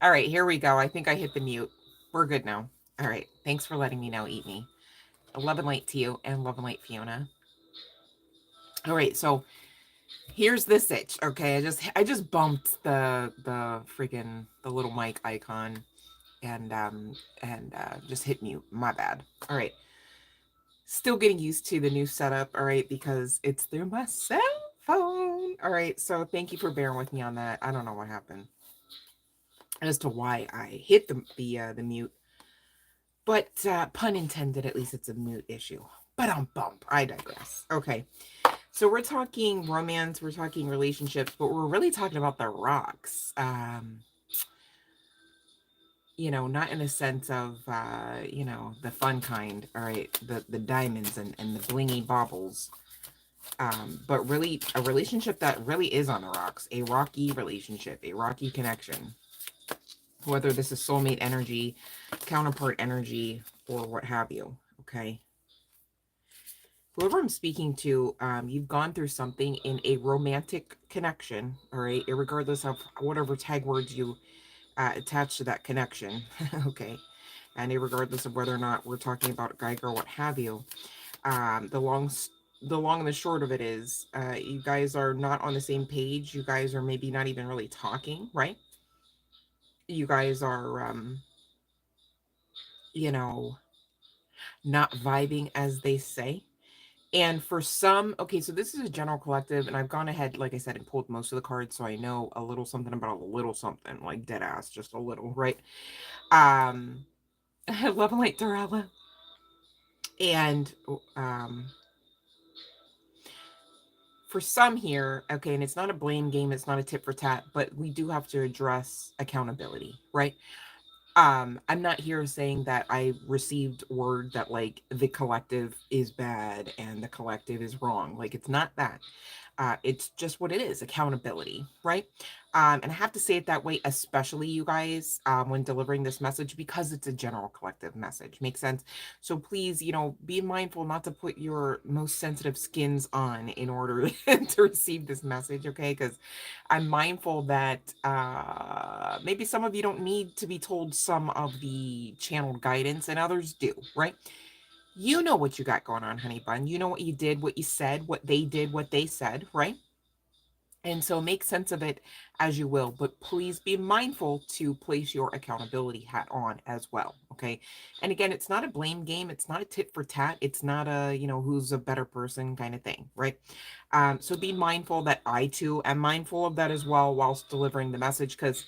All right, here we go. I think I hit the mute. We're good now. All right. Thanks for letting me know, Eat Me. Love and light to you and love and light, Fiona. All right, so here's the sitch. Okay, I just bumped the freaking the little mic icon and just hit mute. My bad. All right. Still getting used to the new setup, all right, because it's through my cell phone. All right, so thank you for bearing with me on that. I don't know what happened as to why I hit the mute, but pun intended, at least it's a mute issue. But I'm bump. I digress. Okay. So we're talking romance, we're talking relationships, but we're really talking about the rocks. Not in a sense of the fun kind, all right, the diamonds and the blingy baubles. But really a relationship that really is on the rocks, a rocky relationship, a rocky connection, whether this is soulmate energy, counterpart energy, or what have you. Okay. Whoever I'm speaking to, you've gone through something in a romantic connection, all right, regardless of whatever tag words you attach to that connection, okay, and regardless of whether or not we're talking about guy, girl, what have you. The long and the short of it is, you guys are not on the same page. You guys are maybe not even really talking, right? You guys are, you know, not vibing, as they say. And for some, okay, so this is a general collective, and I've gone ahead, like I said, and pulled most of the cards, so I know a little something about a little something, like dead ass, just a little, right? Um, Love and Light Dorella. And for some here, okay, and it's not a blame game, it's not a tit for tat, but we do have to address accountability, right? I'm not here saying that I received word that like the collective is bad and the collective is wrong. Like it's not that. It's just what it is, accountability, right? And I have to say it that way, especially you guys, when delivering this message, because it's a general collective message. Makes sense? So please, be mindful not to put your most sensitive skins on in order to receive this message, okay? Because I'm mindful that maybe some of you don't need to be told some of the channeled guidance and others do, right? You know what you got going on, honey bun. You know what you did, what you said, what they did, what they said, right? And so make sense of it as you will, but please be mindful to place your accountability hat on as well. Okay. And again, it's not a blame game. It's not a tit for tat. It's not a, who's a better person kind of thing. Right. So be mindful that I too am mindful of that as well whilst delivering the message. Because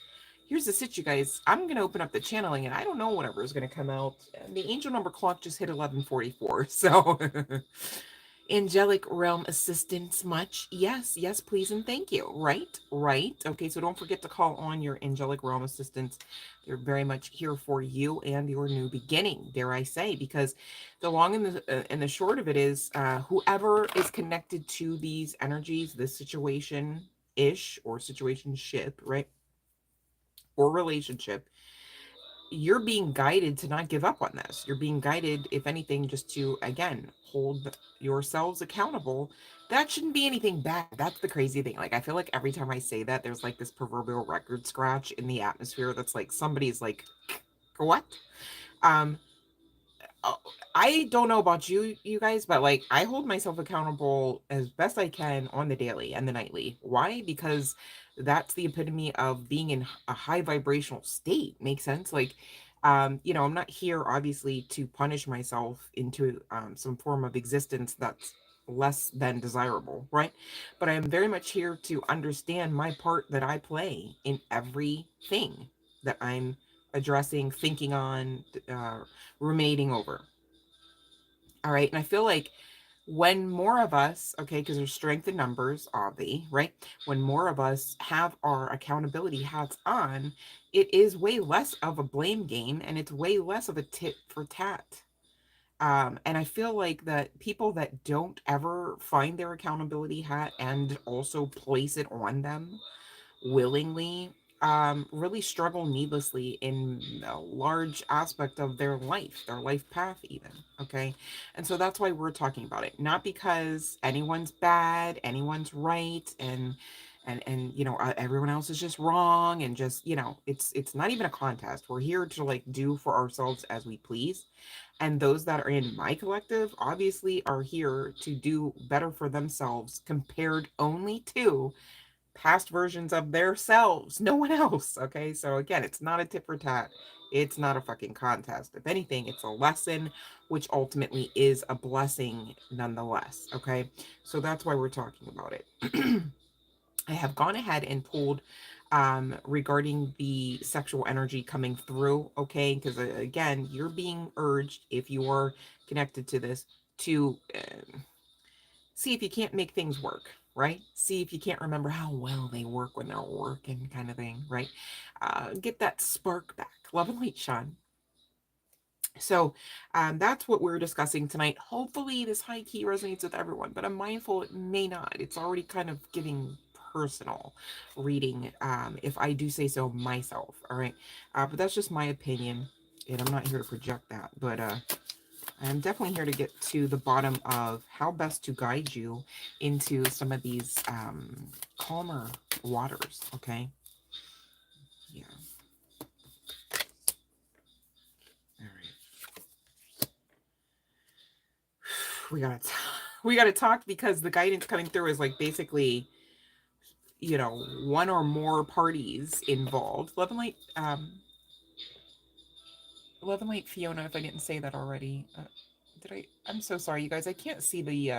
here's the sit, you guys. I'm going to open up the channeling and I don't know whatever is going to come out. And the angel number clock just hit 11:44. So angelic realm assistance much? Yes, yes, please, and thank you. Right, right. Okay, so don't forget to call on your angelic realm assistants. They're very much here for you and your new beginning, dare I say, because the long and the short of it is, whoever is connected to these energies, this situation ish or situationship, right, or relationship, you're being guided to not give up on this. You're being guided, if anything, just to, again, hold yourselves accountable. That shouldn't be anything bad. That's the crazy thing. Like, I feel like every time I say that, there's like this proverbial record scratch in the atmosphere that's like somebody's like, what? Um, uh, I don't know about you guys, but like I hold myself accountable as best I can on the daily and the nightly. Why? Because that's the epitome of being in a high vibrational state. Makes sense? Like, I'm not here obviously to punish myself into some form of existence that's less than desirable, right? But I am very much here to understand my part that I play in everything that I'm addressing, thinking on, ruminating over. All right. And I feel like when more of us, okay, because there's strength in numbers, obvi, right? When more of us have our accountability hats on, it is way less of a blame game and it's way less of a tit for tat. And I feel like that people that don't ever find their accountability hat and also place it on them willingly, really struggle needlessly in a large aspect of their life path even. Okay. And so that's why we're talking about it, not because anyone's bad, anyone's right, and and you know, everyone else is just wrong, and just, you know, it's not even a contest. We're here to like do for ourselves as we please. And those that are in my collective obviously are here to do better for themselves, compared only to past versions of their selves, no one else. Okay, so again, it's not a tit for tat, it's not a fucking contest. If anything, it's a lesson, which ultimately is a blessing nonetheless. Okay, so that's why we're talking about it. I have gone ahead and pulled regarding the sexual energy coming through, okay? Because again, you're being urged, if you are connected to this, to see if you can't make things work, right? See if you can't remember how well they work when they're working, kind of thing, right? Get that spark back. Love and light, Sean. So that's what we're discussing tonight. Hopefully, this high key resonates with everyone, but I'm mindful it may not. It's already kind of giving personal reading, if I do say so myself. All right, but that's just my opinion, and I'm not here to project that. But I'm definitely here to get to the bottom of how best to guide you into some of these calmer waters. Okay, yeah. All right. We gotta talk, because the guidance coming through is like basically, you know, one or more parties involved. Love and light Fiona, if I didn't say that already. Did I? I'm so sorry, you guys. I can't see the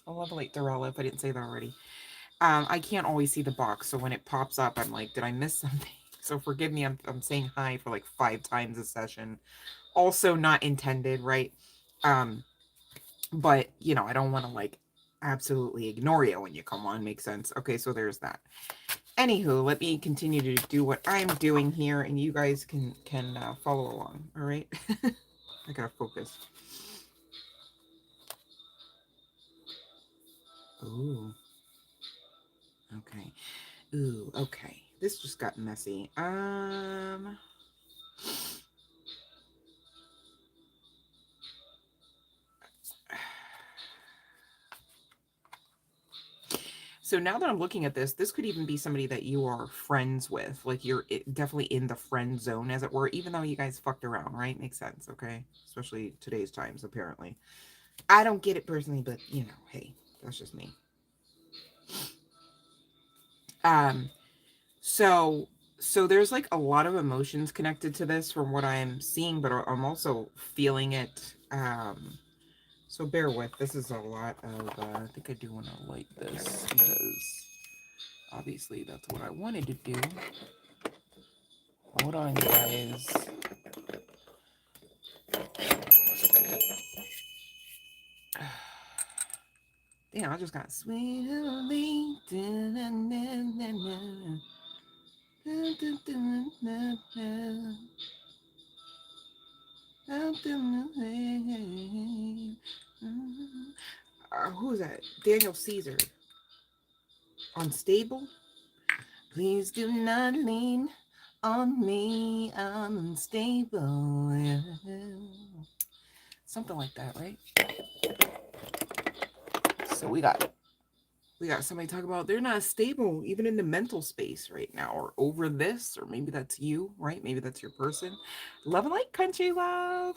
love and light Dorella, if I didn't say that already. I can't always see the box, so when it pops up, I'm like, did I miss something? So forgive me. I'm saying hi for like 5 times a session. Also not intended, right? Um, but you know, I don't want to like absolutely ignore you when you come on. Makes sense. Okay, so there's that. Anywho, let me continue to do what I'm doing here, and you guys can follow along. All right. I gotta focus. Ooh. Okay. Ooh. Okay. This just got messy. So now that I'm looking at this, this could even be somebody that you are friends with. Like you're definitely in the friend zone, as it were, even though you guys fucked around, right? Makes sense, okay? Especially today's times, apparently. I don't get it personally, but you know, hey, that's just me. Um, so so there's like a lot of emotions connected to this from what I'm seeing, but I'm also feeling it. So bear with. This is a lot of. I think I do want to light this because obviously that's what I wanted to do. Hold on, guys. Damn, I just got sweetly. Who's that? Daniel Caesar. Unstable? Please do not lean on me. I'm unstable. Something like that, right? So we got somebody talk about they're not stable even in the mental space right now, or over this, or maybe that's you, right? Maybe that's your person. Love and light, country love.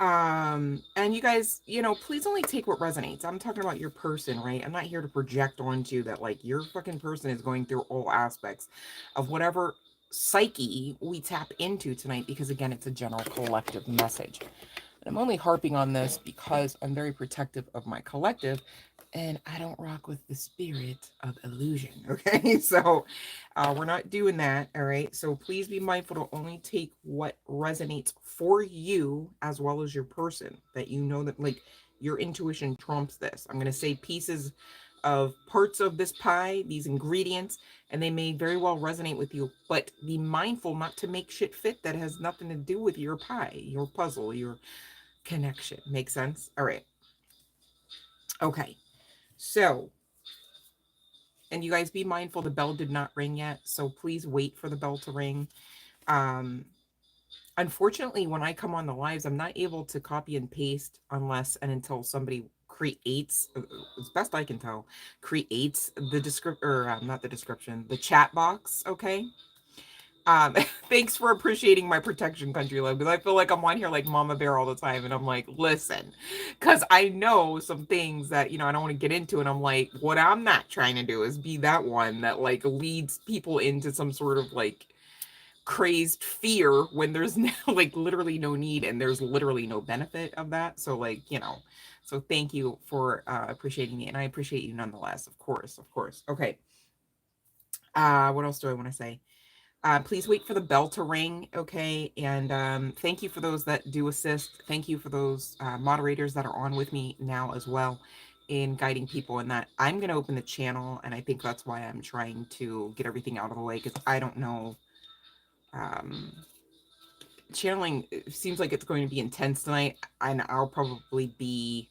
And you guys, you know, please only take what resonates. I'm talking about your person, right? I'm not here to project onto you that like your fucking person is going through all aspects of whatever psyche we tap into tonight, because again, it's a general collective message. And I'm only harping on this because I'm very protective of my collective, and I don't rock with the spirit of illusion. Okay, so we're not doing that. All right, so please be mindful to only take what resonates for you as well as your person, that you know that like your intuition trumps this. I'm going to say pieces of parts of this pie, these ingredients, and they may very well resonate with you, but be mindful not to make shit fit that has nothing to do with your pie, your puzzle, your connection. Make sense? All right. Okay. So, and you guys be mindful the bell did not ring yet, so please wait for the bell to ring. Um, Unfortunately, when I come on the lives, I'm not able to copy and paste unless and until somebody creates, as best I can tell, creates the descript or not the description, the chat box. Okay. Um, Thanks for appreciating my protection, country love, because I feel like I'm on here like Mama Bear all the time, and I'm like, listen, because I know some things that I don't want to get into, and I'm like, what I'm not trying to do is be that one that like leads people into some sort of like crazed fear when there's no, like literally no need and there's literally no benefit of that. So like, so thank you for appreciating me, and I appreciate you nonetheless, of course, of course. Okay. What else do I want to say? Please wait for the bell to ring, okay? And thank you for those that do assist. Thank you for those moderators that are on with me now as well in guiding people in that. I'm going to open the channel, and I think that's why I'm trying to get everything out of the way, because I don't know. Um, Channeling seems like it's going to be intense tonight, and I'll probably be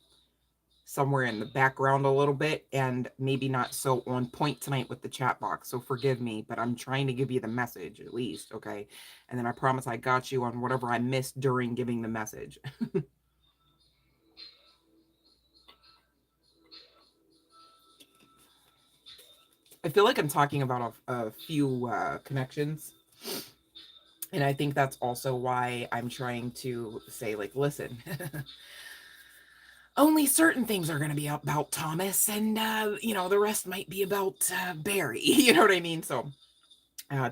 somewhere in the background a little bit and maybe not so on point tonight with the chat box. So forgive me, but I'm trying to give you the message at least, okay? And then I promise I got you on whatever I missed during giving the message. I feel like I'm talking about a few connections. And I think that's also why I'm trying to say, like, listen, only certain things are going to be about Thomas, and, the rest might be about Barry. You know what I mean? So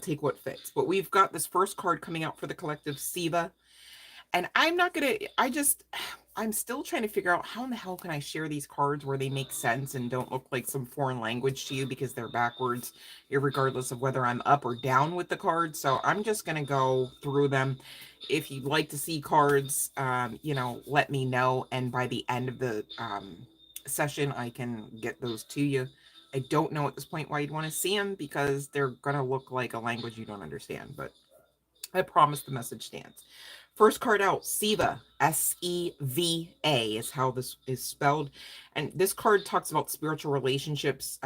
take what fits. But we've got this first card coming out for the collective Siva. And I'm not going to, I'm still trying to figure out how in the hell can I share these cards where they make sense and don't look like some foreign language to you because they're backwards, regardless of whether I'm up or down with the cards. So I'm just going to go through them. If you'd like to see cards, let me know. And by the end of the session, I can get those to you. I don't know at this point why you'd want to see them because they're going to look like a language you don't understand, but I promise the message stands. First card out, Seva, Seva is how this is spelled. And this card talks about spiritual relationships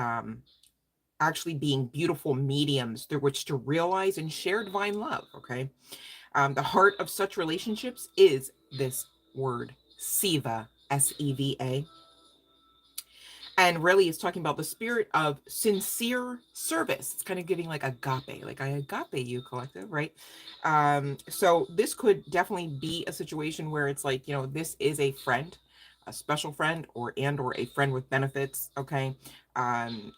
actually being beautiful mediums through which to realize and share divine love, okay? The heart of such relationships is this word, Seva, Seva. And really is talking about the spirit of sincere service. It's kind of giving like agape, like I agape you, collective, right? So this could definitely be a situation where it's like, this is a friend, a special friend, or a friend with benefits, okay? um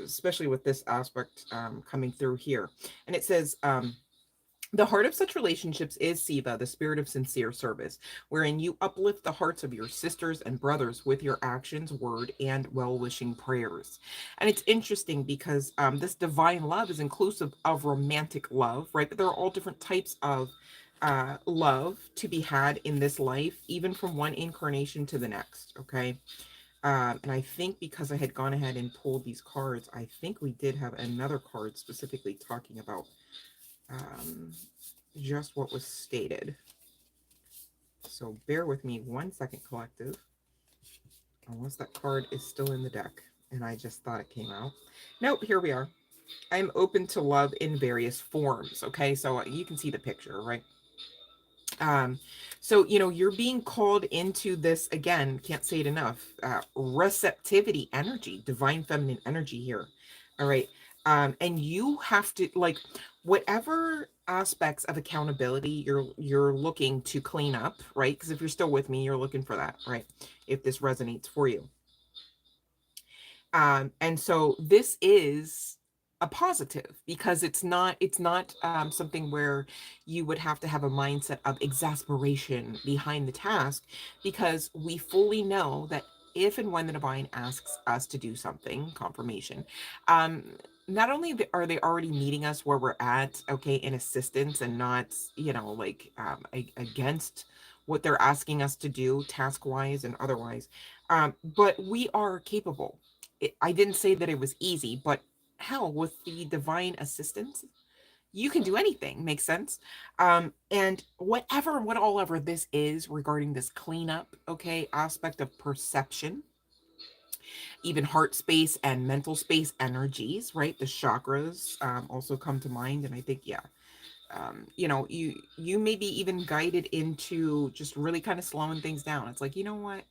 Especially with this aspect coming through here. And it says the heart of such relationships is Siva, the spirit of sincere service, wherein you uplift the hearts of your sisters and brothers with your actions, word, and well wishing prayers. And it's interesting because this divine love is inclusive of romantic love, right? But there are all different types of love to be had in this life, even from one incarnation to the next, okay? And I think because I had gone ahead and pulled these cards, I think we did have another card specifically talking about um, just what was stated. So bear with me 1 second, collective. Unless that card is still in the deck and I just thought it came out. Nope, here we are. I'm open to love in various forms. Okay, so you can see the picture, right? So you're being called into this, again, can't say it enough, receptivity energy, divine feminine energy here. All right. And you have to, like, whatever aspects of accountability you're looking to clean up, right? Because if you're still with me, you're looking for that, right? If this resonates for you. And so this is a positive because it's not something where you would have to have a mindset of exasperation behind the task, because we fully know that if and when the divine asks us to do something, confirmation, um not only are they already meeting us where we're at, okay, in assistance, and not like against what they're asking us to do task wise and otherwise, but we are capable. I didn't say that it was easy, but hell, with the divine assistance, you can do anything. Makes sense. And what all ever this is regarding this cleanup, okay, aspect of perception, even heart space and mental space energies, right? The chakras also come to mind, and I think, yeah, you may be even guided into just really kind of slowing things down. It's like, you know what?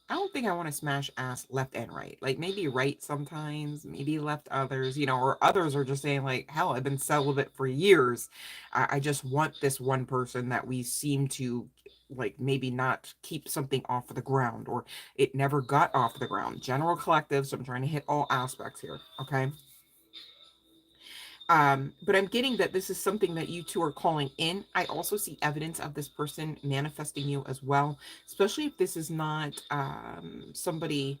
I don't think I want to smash ass left and right. Like maybe right sometimes, maybe left others, or others are just saying like, hell, I've been celibate for years. I just want this one person that we seem to like maybe not keep something off of the ground, or it never got off the ground. General collective, so I'm trying to hit all aspects here. Okay. But I'm getting that this is something that you two are calling in. I also see evidence of this person manifesting you as well, especially if this is not somebody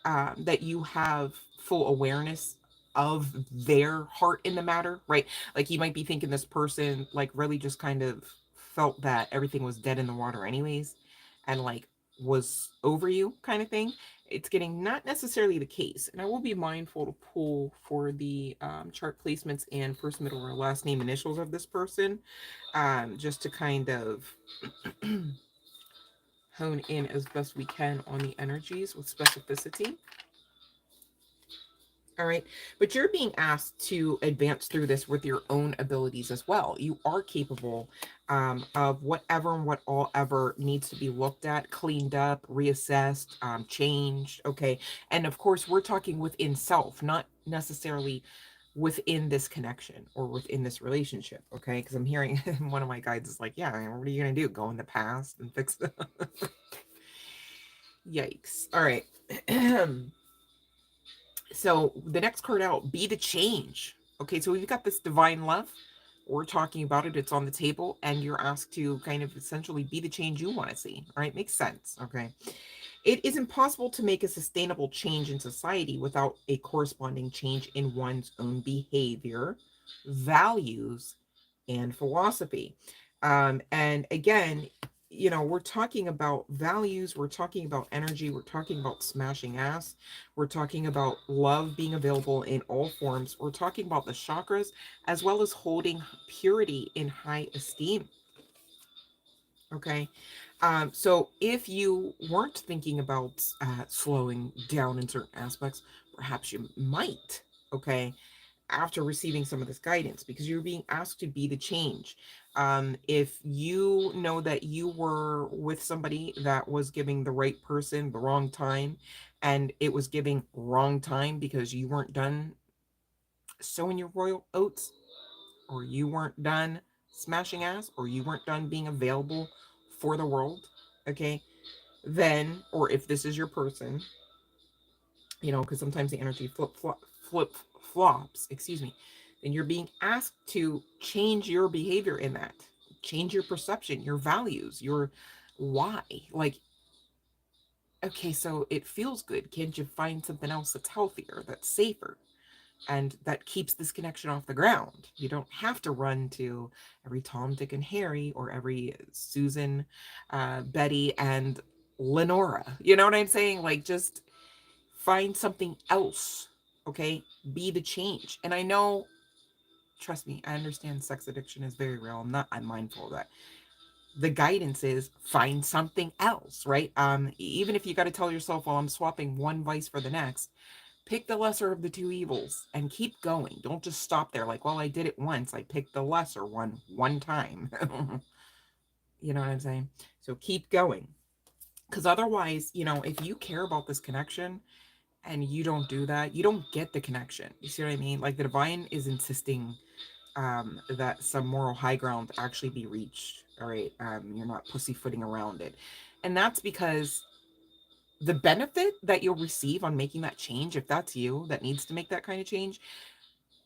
that you have full awareness of their heart in the matter, right? Like you might be thinking this person like really just kind of felt that everything was dead in the water anyways, and like was over you kind of thing. It's getting not necessarily the case, and I will be mindful to pull for the chart placements and first, middle, or last name initials of this person, just to kind of hone in as best we can on the energies with specificity. All right. But you're being asked to advance through this with your own abilities as well. You are capable of whatever and what all ever needs to be looked at, cleaned up, reassessed, changed. Okay. And of course, we're talking within self, not necessarily within this connection or within this relationship. Okay. Because I'm hearing one of my guides is like, yeah, what are you going to do? Go in the past and fix it? Yikes. All right. So the next card out, be the change. Okay, so we've got this divine love. We're talking about it. It's on the table, and you're asked to kind of essentially be the change you want to see. All right, makes sense. Okay. It is impossible to make a sustainable change in society without a corresponding change in one's own behavior, values, and philosophy. And again, we're talking about values, we're talking about energy, we're talking about smashing ass, we're talking about love being available in all forms, we're talking about the chakras, as well as holding purity in high esteem. Okay. So if you weren't thinking about slowing down in certain aspects, perhaps you might, okay, after receiving some of this guidance, because you're being asked to be the change. If you know that you were with somebody that was giving the right person the wrong time, and it was giving wrong time because you weren't done sowing your royal oats, or you weren't done smashing ass, or you weren't done being available for the world, okay, then, or if this is your person, because sometimes the energy flip flops, excuse me, then you're being asked to change your behavior in that, change your perception, your values, your why. Like, okay, so it feels good. Can't you find something else that's healthier, that's safer, and that keeps this connection off the ground? You don't have to run to every Tom, Dick, and Harry, or every Susan, Betty, and Lenora. You know what I'm saying? Like, just find something else. Okay, be the change. And I know, trust me, I understand sex addiction is very real. I'm mindful of that. The guidance is find something else, right? Even if you got to tell yourself, well, I'm swapping one vice for the next, pick the lesser of the two evils and keep going. Don't just stop there like, well, I did it once, I picked the lesser one time. You know what I'm saying? So keep going, because otherwise, if you care about this connection and you don't do that, you don't get the connection. You see what I mean? Like the divine is insisting that some moral high ground actually be reached. All right. You're not pussyfooting around it. And that's because the benefit that you'll receive on making that change, if that's you that needs to make that kind of change,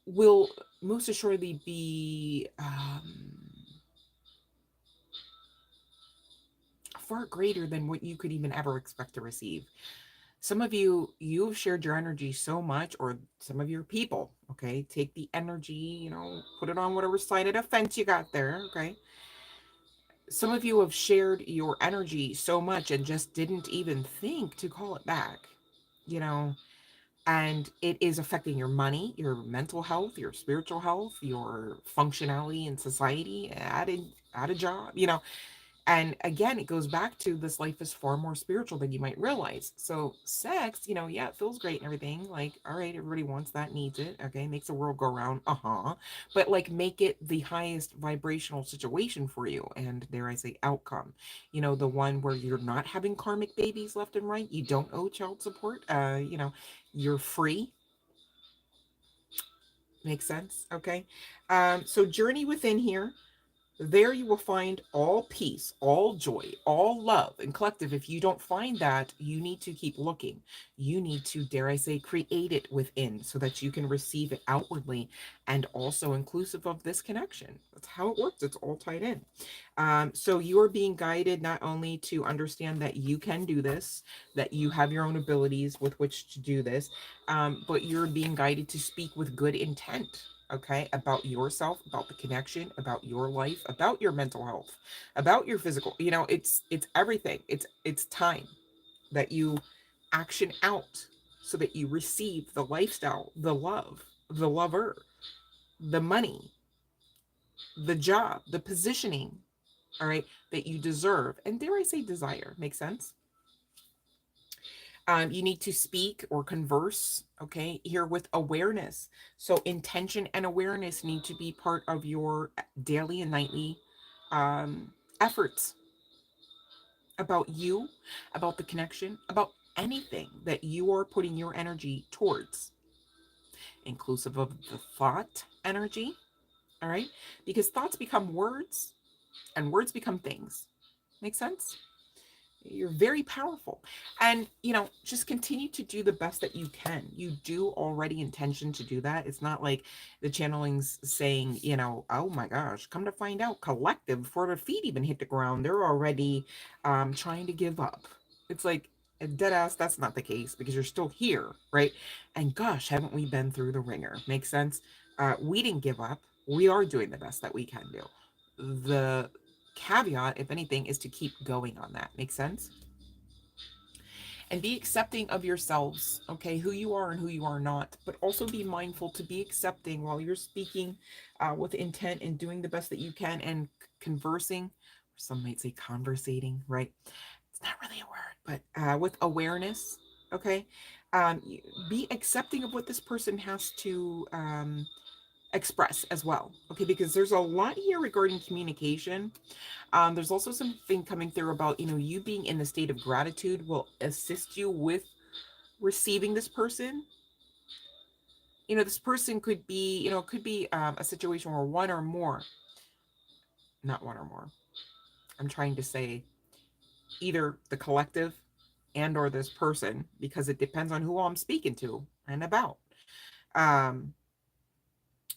will most assuredly be far greater than what you could even ever expect to receive. Some of you've shared your energy so much, or some of your people, okay, take the energy, put it on whatever side of the fence you got there, okay. Some of you have shared your energy so much and just didn't even think to call it back, you know and it is affecting your money, your mental health, your spiritual health, your functionality in society, at a job, And again, it goes back to this life is far more spiritual than you might realize. So sex, yeah, it feels great and everything. Like, all right, everybody wants that, needs it. Okay, makes the world go around. Uh-huh. But like make it the highest vibrational situation for you and dare I say outcome. The one where you're not having karmic babies left and right. You don't owe child support. You're free. Makes sense. Okay. So journey within here. There you will find all peace, all joy, all love and collective. If you don't find that, you need to keep looking. You need to, dare I say, create it within so that you can receive it outwardly and also inclusive of this connection. That's how it works. It's all tied in. So you are being guided not only to understand that you can do this, that you have your own abilities with which to do this, but you're being guided to speak with good intent. Okay, about yourself, about the connection, about your life, about your mental health, about your physical. It's everything. It's time that you action out so that you receive the lifestyle, the love, the lover, the money, the job, the positioning, all right, that you deserve. And dare I say desire, makes sense? You need to speak or converse, okay, here with awareness. So intention and awareness need to be part of your daily and nightly efforts about you, about the connection, about anything that you are putting your energy towards, inclusive of the thought energy, all right? Because thoughts become words and words become things. Make sense? You're very powerful. And, just continue to do the best that you can. You do already intention to do that. It's not like the channeling's saying, oh my gosh, come to find out, collective, before their feet even hit the ground, they're already trying to give up. It's like, dead ass, that's not the case because you're still here, right? And gosh, haven't we been through the ringer? Makes sense? We didn't give up. We are doing the best that we can do. The caveat, if anything, is to keep going on that. Make sense? And be accepting of yourselves, okay, who you are and who you are not, but also be mindful to be accepting while you're speaking with intent and doing the best that you can and conversing, or some might say conversating, right? It's not really a word, but with awareness, okay? Be accepting of what this person has to express as well, okay? Because there's a lot here regarding communication. There's also something coming through about, you being in the state of gratitude will assist you with receiving this person. This person could be, could be a situation where one or more, not one or more. I'm trying to say either the collective and or this person, because it depends on who I'm speaking to and about. Um,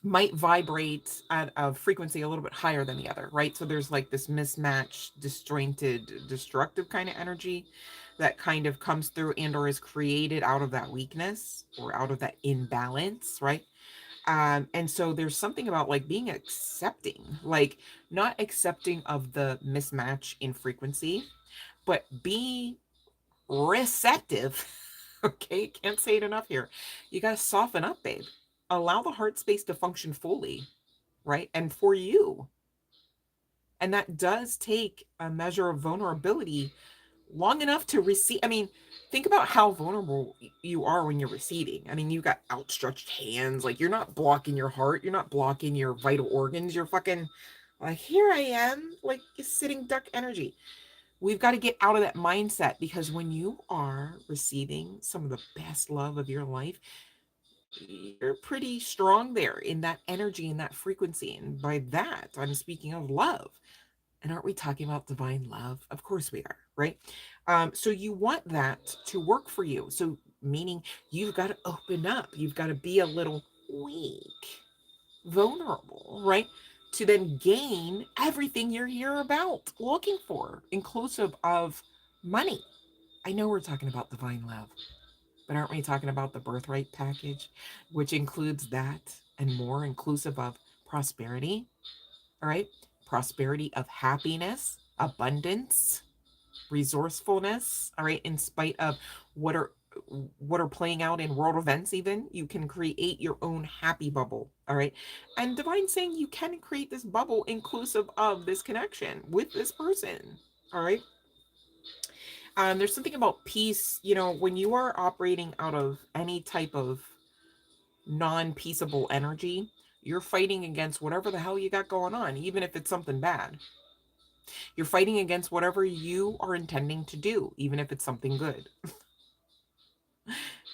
might vibrate at a frequency a little bit higher than the other, right? So there's like this mismatched, disjointed, destructive kind of energy that kind of comes through and or is created out of that weakness or out of that imbalance, right? And so there's something about like being accepting, like not accepting of the mismatch in frequency, but be receptive. Okay, can't say it enough here. You got to soften up, babe. Allow the heart space to function fully, right? And for you. And that does take a measure of vulnerability long enough to receive. I mean, think about how vulnerable you are when you're receiving. I mean, you got outstretched hands. Like, you're not blocking your heart, you're not blocking your vital organs. You're fucking like, here I am, like sitting duck energy. We've got to get out of that mindset because when you are receiving some of the best love of your life, you're pretty strong there in that energy and that frequency. And by that, I'm speaking of love. And aren't we talking about divine love? Of course we are, right? So you want that to work for you. So meaning you've got to open up. You've got to be a little weak, vulnerable, right? To then gain everything you're here about, looking for, inclusive of money. I know we're talking about divine love, but aren't we talking about the birthright package, which includes that and more, inclusive of prosperity, all right? Prosperity of happiness, abundance, resourcefulness, all right, in spite of what are what are playing out in world events. Even you can create your own happy bubble. All right, and divine saying you can create this bubble inclusive of this connection with this person. All right. There's something about peace, when you are operating out of any type of non-peaceable energy, you're fighting against whatever the hell you got going on, even if it's something bad. You're fighting against whatever you are intending to do, even if it's something good.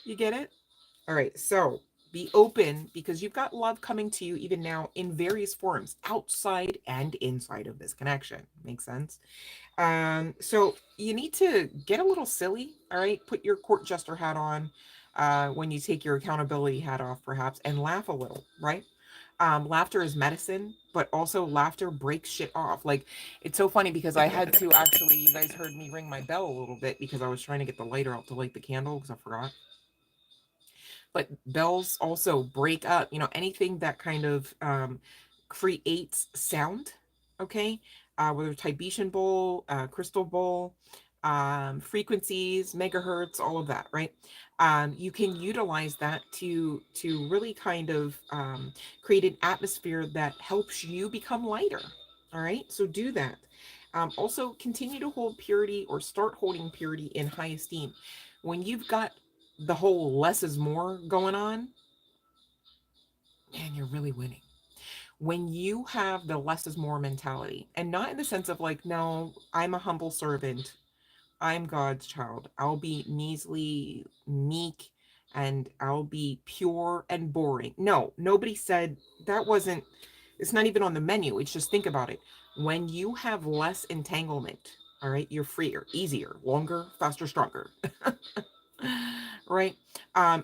You get it? All right, so be open because you've got love coming to you even now in various forms, outside and inside of this connection. Makes sense? So you need to get a little silly, all right? Put your court jester hat on when you take your accountability hat off, perhaps, and laugh a little, right? Laughter is medicine, but also laughter breaks shit off. Like, it's so funny because I had to actually, you guys heard me ring my bell a little bit because I was trying to get the lighter out to light the candle because I forgot. But bells also break up, anything that kind of creates sound, okay? Whether Tibetan bowl, crystal bowl, frequencies, megahertz, all of that, right? You can utilize that to really kind of create an atmosphere that helps you become lighter. All right, so do that. Also, continue to hold purity or start holding purity in high esteem. When you've got the whole less is more going on, man, you're really winning. When you have the less is more mentality, and not in the sense of like, no, I'm a humble servant, I'm God's child, I'll be measly, meek, and I'll be pure and boring. No, nobody said that. Wasn't, it's not even on the menu. It's just, think about it. When you have less entanglement, all right, you're freer, easier, longer, faster, stronger. Right?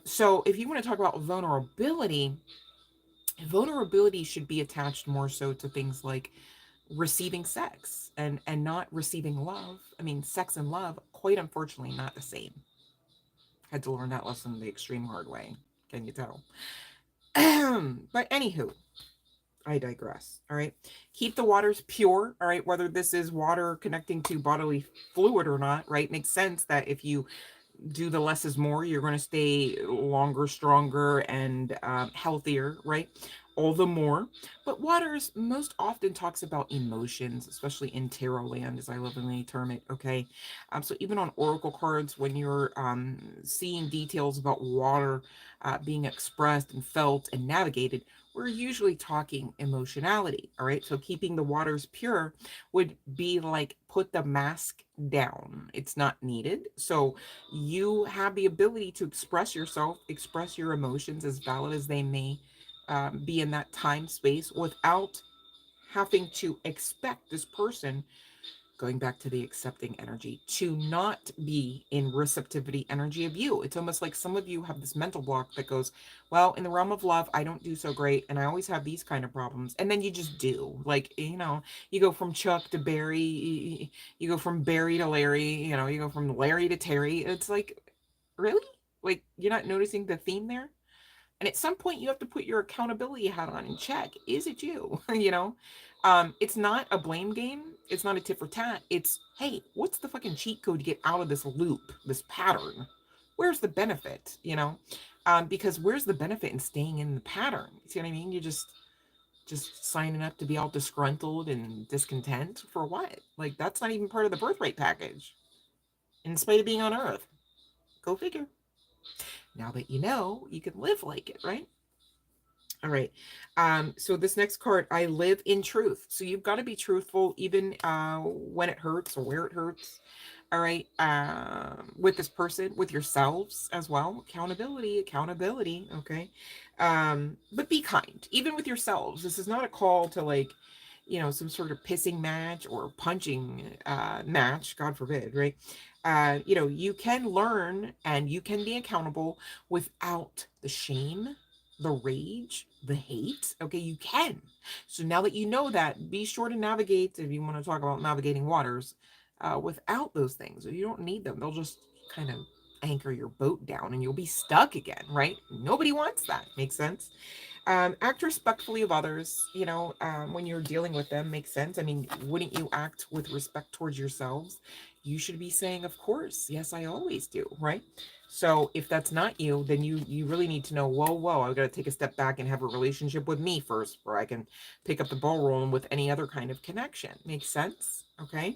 So if you want to talk about vulnerability, vulnerability should be attached more so to things like receiving sex and not receiving love. I mean, sex and love, quite unfortunately, not the same. Had to learn that lesson the extreme hard way. Can you tell? But anywho, I digress. All right. Keep the waters pure. All right. Whether this is water connecting to bodily fluid or not, right? Makes sense that if you do the less is more, you're going to stay longer, stronger, and healthier, right? All the more. But waters most often talks about emotions, especially in tarot land, as I lovingly term it. Okay. So even on oracle cards, when you're seeing details about water being expressed and felt and navigated, we're usually talking emotionality. All right. So keeping the waters pure would be like, put the mask down. It's not needed. So you have the ability to express yourself, express your emotions, as valid as they may be in that time space, without having to expect this person, going back to the accepting energy, to not be in receptivity energy of you. It's almost like some of you have this mental block that goes, well, in the realm of love, I don't do so great, and I always have these kind of problems. And then you just do. Like, you go from Chuck to Barry, you go from Barry to Larry, you go from Larry to Terry. It's like, really? Like, you're not noticing the theme there? And at some point, you have to put your accountability hat on and check, is it you? It's not a blame game. It's not a tit for tat. It's, hey, what's the fucking cheat code to get out of this loop, this pattern? Where's the benefit? Because where's the benefit in staying in the pattern? See what I mean? You're just signing up to be all disgruntled and discontent for what? Like, that's not even part of the birthright package, in spite of being on Earth. Go figure. Now that you know, you can live like it, right? All right. So this next card, I live in truth. So you've got to be truthful even when it hurts or where it hurts. All right. With this person, with yourselves as well. Accountability, accountability. Okay. But be kind, even with yourselves. This is not a call to, like, some sort of pissing match or punching match, God forbid, right? You can learn and you can be accountable without the shame, the rage, the hate. Okay, you can. So now that you know that, be sure to navigate, if you want to talk about navigating waters, without those things. You don't need them. They'll just kind of anchor your boat down and you'll be stuck again, right? Nobody wants that. Makes sense? Act respectfully of others, when you're dealing with them. Makes sense. I mean, wouldn't you act with respect towards yourselves? you should be saying, of course, yes, I always do, right? So if that's not you, then you really need to know, whoa, I've got to take a step back and have a relationship with me first before I can pick up the ball rolling with any other kind of connection. Makes sense? Okay.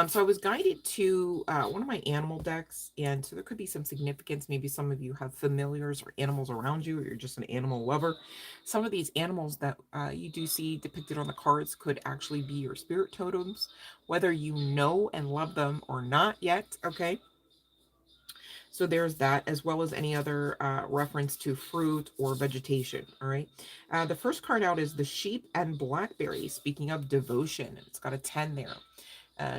So I was guided to one of my animal decks, and so there could be some significance. Maybe some of you have familiars or animals around you, or you're just an animal lover. Some of these animals that you do see depicted on the cards could actually be your spirit totems, whether you know and love them or not yet. Okay. So there's that, as well as any other reference to fruit or vegetation. All right. The first card out is the sheep and blackberry. Speaking of devotion, it's got a 10 there.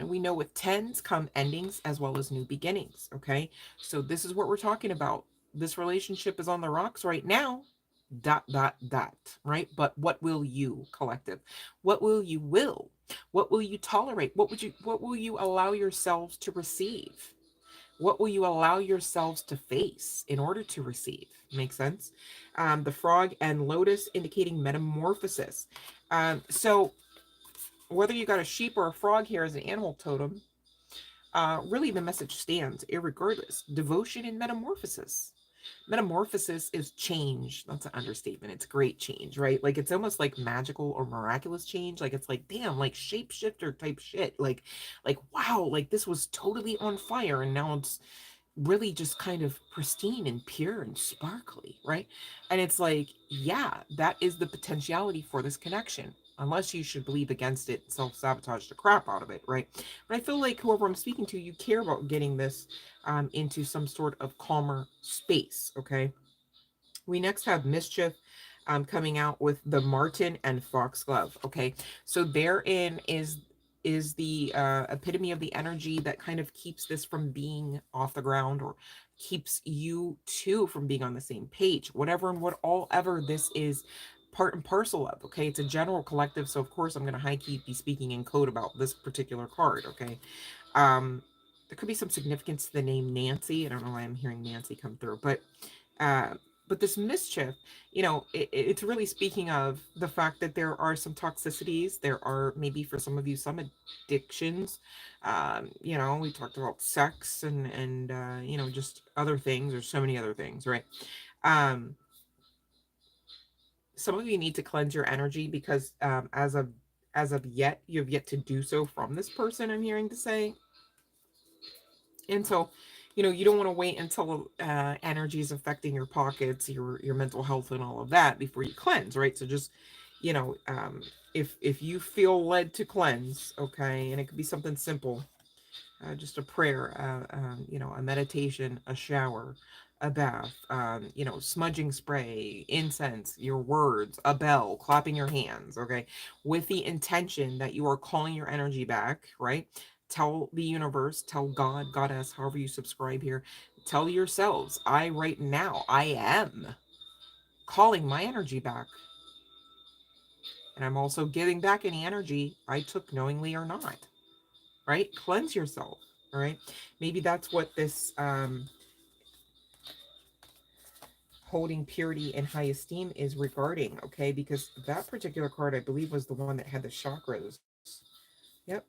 We know with tens come endings as well as new beginnings. Okay. So this is what we're talking about. This relationship is on the rocks right now. Dot, dot, dot. Right. But what will you, collective? What will you will? What will you tolerate? What will you allow yourselves to receive? What will you allow yourselves to face in order to receive? Makes sense? The frog and lotus indicating metamorphosis. So whether you got a sheep or a frog here as an animal totem, really the message stands irregardless. Devotion and metamorphosis. Metamorphosis is change. That's an understatement. It's great change, right? Like it's almost like magical or miraculous change. Like it's like, damn, like shapeshifter type shit. Like wow, like this was totally on fire and now it's really just kind of pristine and pure and sparkly, right? And it's like, yeah, that is the potentiality for this connection. Unless you should believe against it, self sabotage the crap out of it, right? But I feel like whoever I'm speaking to, you care about getting this into some sort of calmer space, okay? We next have Mischief coming out with the Martin and Foxglove. Okay, so therein is the epitome of the energy that kind of keeps this from being off the ground or keeps you two from being on the same page. Whatever and what all ever this is part and parcel of. Okay, it's a general collective, so of course I'm going to high key be speaking in code about this particular card. Okay, there could be some significance to the name Nancy. I don't know why I'm hearing Nancy come through, uh, but this mischief, it's really speaking of the fact that there are some toxicities. There are maybe for some of you some addictions. We talked about sex and just other things. There's so many other things, right? Um, some of you need to cleanse your energy because as of yet you have yet to do so from this person. I'm hearing to say. And so, you don't want to wait until energy is affecting your pockets, your mental health, and all of that before you cleanse, right? So just, you know, um, if you feel led to cleanse, okay, and it could be something simple, just a prayer, a meditation, a shower, a bath, smudging spray, incense, your words, a bell, clapping your hands, okay, with the intention that you are calling your energy back, right? Tell the universe, tell God, Goddess, however you subscribe here, tell yourselves, I right now, I am calling my energy back. And I'm also giving back any energy I took knowingly or not, right? Cleanse yourself. All right. Maybe that's what this holding purity and high esteem is regarding. Okay. Because that particular card, I believe, was the one that had the chakras. Yep.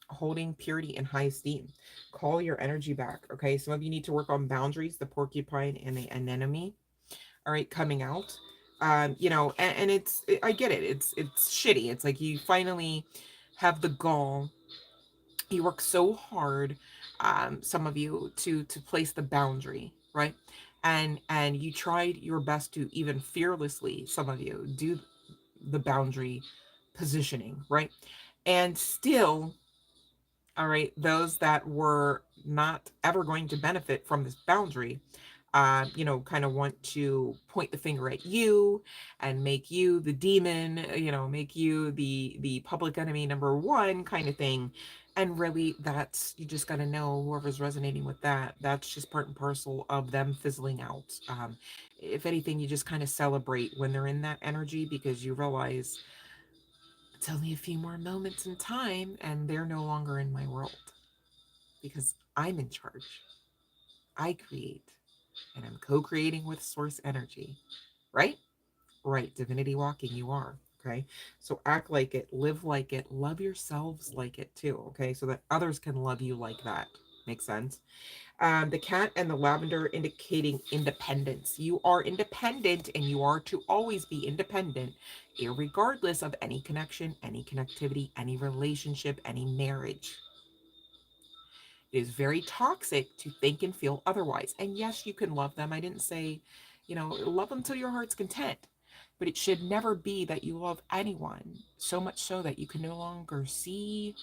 Holding purity and high esteem. Call your energy back. Okay. Some of you need to work on boundaries, the porcupine and the anemone. All right. Coming out. And I get it. It's shitty. It's like you finally have the gall. You work so hard, some of you, to place the boundary, right? And you tried your best to even fearlessly, some of you, do the boundary positioning, right? And still, all right, those that were not ever going to benefit from this boundary, kind of want to point the finger at you and make you the demon, make you the public enemy number one kind of thing. And really, that's, you just got to know, whoever's resonating with that, that's just part and parcel of them fizzling out. If anything, you just kind of celebrate when they're in that energy because you realize it's only a few more moments in time and they're no longer in my world because I'm in charge. I create and I'm co creating with source energy, right? Right. Divinity walking, you are. Okay. So act like it, live like it, love yourselves like it too. Okay. So that others can love you like that. Makes sense. The cat and the lavender indicating independence. You are independent and you are to always be independent, regardless of any connection, any connectivity, any relationship, any marriage. It is very toxic to think and feel otherwise. And yes, you can love them. I didn't say, love them till your heart's content. But it should never be that you love anyone so much so that you can no longer see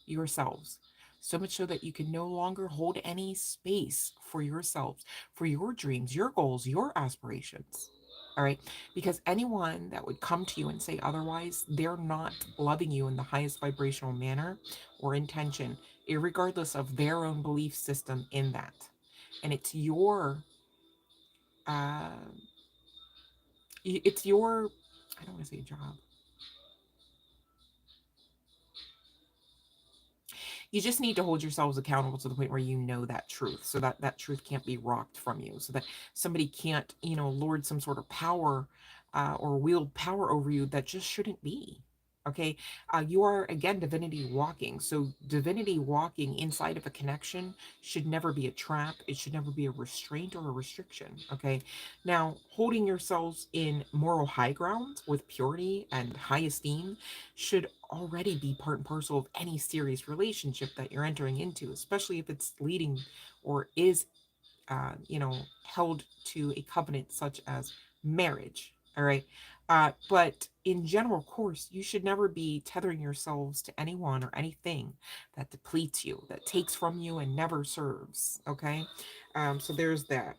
yourselves. So much so that you can no longer hold any space for yourselves, for your dreams, your goals, your aspirations. All right. Because anyone that would come to you and say otherwise, they're not loving you in the highest vibrational manner or intention, regardless of their own belief system in that. And uh, it's your, I don't want to say job. You just need to hold yourselves accountable to the point where you know that truth, so that that truth can't be rocked from you, so that somebody can't, lord some sort of power, or wield power over you that just shouldn't be. Okay. You are, again, divinity walking. So divinity walking inside of a connection should never be a trap. It should never be a restraint or a restriction. Okay. Now, holding yourselves in moral high ground with purity and high esteem should already be part and parcel of any serious relationship that you're entering into, especially if it's leading or is, held to a covenant such as marriage. All right. But in general course, you should never be tethering yourselves to anyone or anything that depletes you, that takes from you and never serves. Okay. So there's that.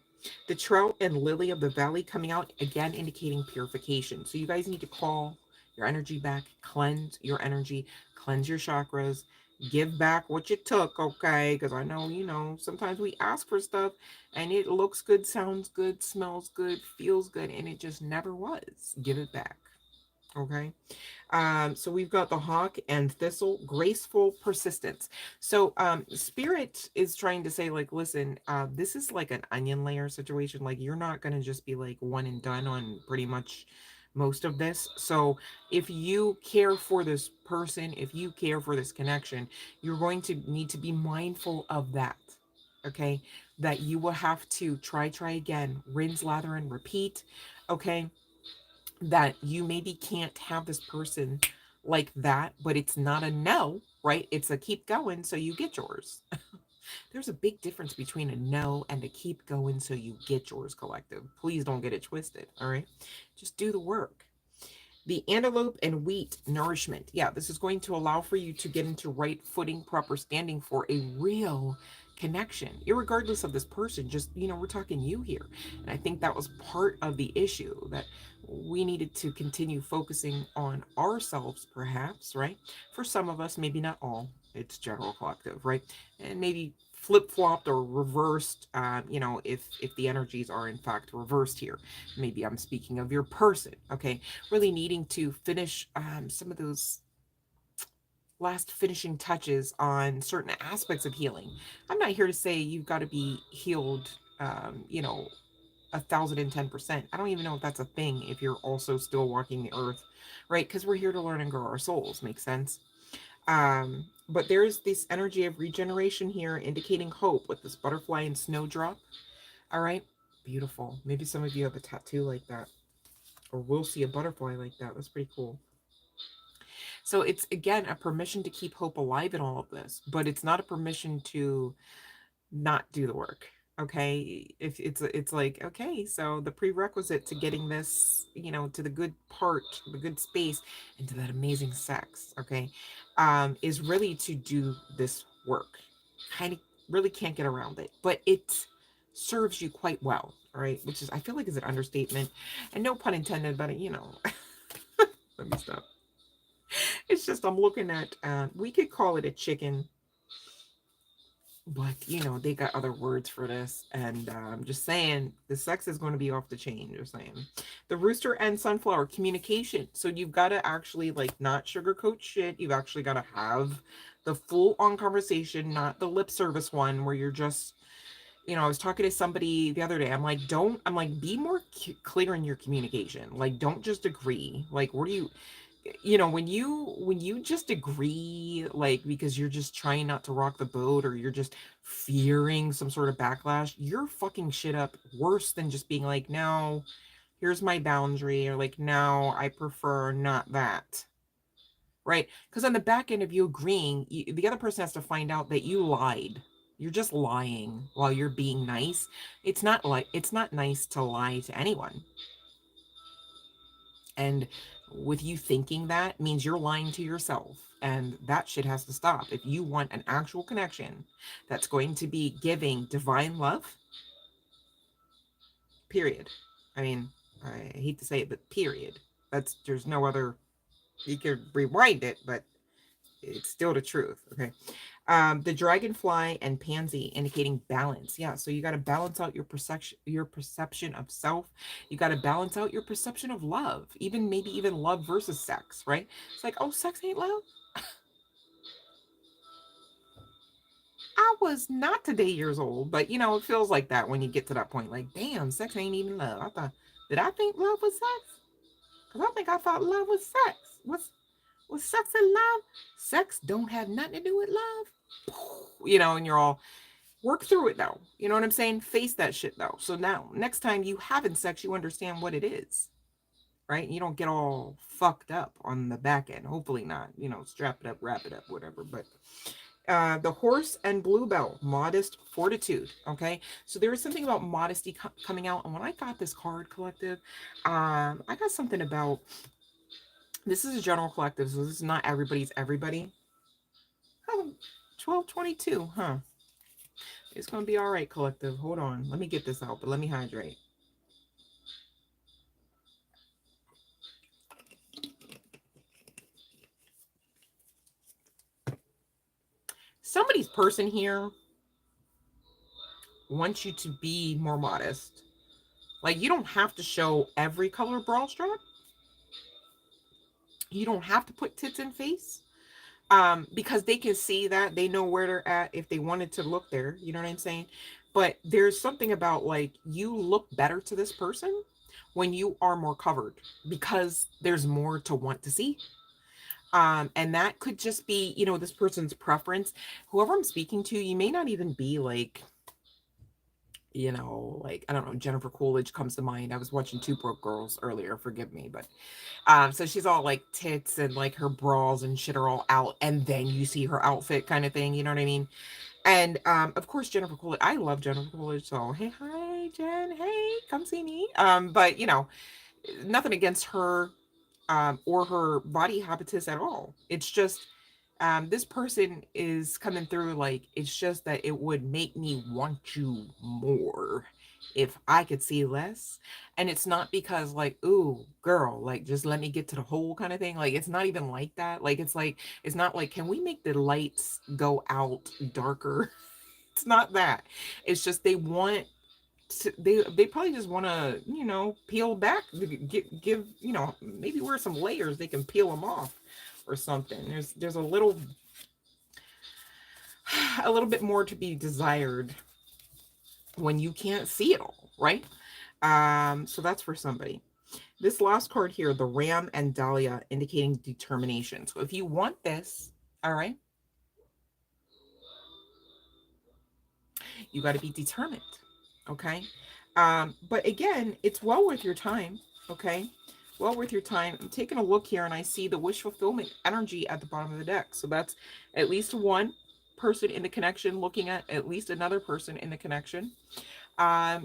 The trout and lily of the valley coming out again, indicating purification. So you guys need to call your energy back, cleanse your energy, cleanse your chakras, give back what you took, okay? Because I know, sometimes we ask for stuff and it looks good, sounds good, smells good, feels good, and it just never was. Give it back, okay? So we've got the hawk and thistle, graceful persistence. So spirit is trying to say, like, listen, this is like an onion layer situation. Like, you're not gonna just be like one and done on pretty much most of this. So if you care for this person, if you care for this connection, you're going to need to be mindful of that. Okay, that you will have to try again, rinse, lather, and repeat. Okay, that you maybe can't have this person like that, but it's not a no, right? It's a keep going so you get yours. There's a big difference between a no and a keep going so you get yours, collective. Please don't get it twisted, all right? Just do the work. The antelope and wheat nourishment. Yeah, this is going to allow for you to get into right footing, proper standing for a real connection, irregardless of this person. Just, we're talking you here. And I think that was part of the issue, that we needed to continue focusing on ourselves, perhaps, right? For some of us, maybe not all. It's general collective, right? And maybe flip-flopped or reversed, if the energies are in fact reversed here. Maybe I'm speaking of your person, okay? Really needing to finish some of those last finishing touches on certain aspects of healing. I'm not here to say you've got to be healed, 1,010%. I don't even know if that's a thing if you're also still walking the earth, right? Because we're here to learn and grow our souls. Makes sense. But there's this energy of regeneration here, indicating hope with this butterfly and snowdrop. All right, beautiful. Maybe some of you have a tattoo like that, or will see a butterfly like that. That's pretty cool. So it's, again, a permission to keep hope alive in all of this, but it's not a permission to not do the work. Okay, if it's like, okay, so the prerequisite to getting this, to the good part, the good space, into that amazing sex, okay, is really to do this work. Kind of really can't get around it, but it serves you quite well, all right, which is, I feel like, is an understatement, and no pun intended, but let me stop. It's just, I'm looking at, we could call it a chicken, but they got other words for this, and I'm just saying the sex is going to be off the chain. Just saying. The rooster and sunflower, communication. So you've got to actually, like, not sugarcoat shit. You've actually got to have the full on conversation, not the lip service one where you're just You know, I was talking to somebody the other day. I'm like, be more clear in your communication. Like, don't just agree. Like, what do you, you know, when you just agree, like, because you're just trying not to rock the boat, or you're just fearing some sort of backlash, you're fucking shit up worse than just being like, no, here's my boundary, or like, no, I prefer not that. Right? Because on the back end of you agreeing, the other person has to find out that you lied. You're just lying while you're being nice. It's not nice to lie to anyone. And with you thinking that means you're lying to yourself. And that shit has to stop. If you want an actual connection that's going to be giving divine love, period. I mean, I hate to say it, but period. There's no other, you could rewind it, but it's still the truth. Okay. The dragonfly and pansy indicating balance. Yeah, so you got to balance out your perception of self. You got to balance out your perception of love, even maybe even love versus sex, right? It's like, oh, sex ain't love. I was not today years old, but you know, it feels like that when you get to that point. Like, damn, sex ain't even love. Did I think love was sex? Because I think I thought love was sex. Was sex and love? Sex don't have nothing to do with love. You know, and you're all, work through it though. You know what I'm saying? Face that shit though. So now, next time you having sex, you understand what it is, right? You don't get all fucked up on the back end. Hopefully not. You know, strap it up, wrap it up, whatever. But the horse and bluebell, modest fortitude. Okay, so there is something about modesty coming out. And when I got this card, collective, I got something about. This is a general collective, so this is not everybody's everybody. Oh, 1222, huh? It's gonna be all right, collective. Hold on. Let me get this out, but let me hydrate. Somebody's person here wants you to be more modest. Like, you don't have to show every color bra strap. You don't have to put tits in face. Because they can see that, they know where they're at if they wanted to look there. You know what I'm saying? But there's something about, like, you look better to this person when you are more covered, because there's more to want to see. And that could just be, you know, this person's preference. Whoever I'm speaking to, you may not even be like, you know, like, I don't know, Jennifer Coolidge comes to mind. I was watching Two Broke Girls earlier, forgive me, but so she's all like tits and like her bras and shit are all out, and then you see her outfit kind of thing, you know what I mean? And of course Jennifer Coolidge, I love Jennifer Coolidge, so hey, hi Jen, hey, come see me. But you know, nothing against her or her body habitus at all. It's just this person is coming through like, it's just that it would make me want you more if I could see less. And it's not because like, ooh, girl, like just let me get to the whole kind of thing. Like, it's not even like that. Like, it's not like, can we make the lights go out darker? It's not that. It's just they want they probably just want to, you know, peel back, give, you know, maybe wear some layers, they can peel them off or something. There's a little bit more to be desired when you can't see it all, right? So that's for somebody. This last card here, the Ram and Dahlia, indicating determination. So if you want this, all right, you got to be determined. Okay. But again, it's well worth your time. Okay. Well worth your time. I'm taking a look here and I see the wish fulfillment energy at the bottom of the deck. So that's at least one person in the connection looking at least another person in the connection.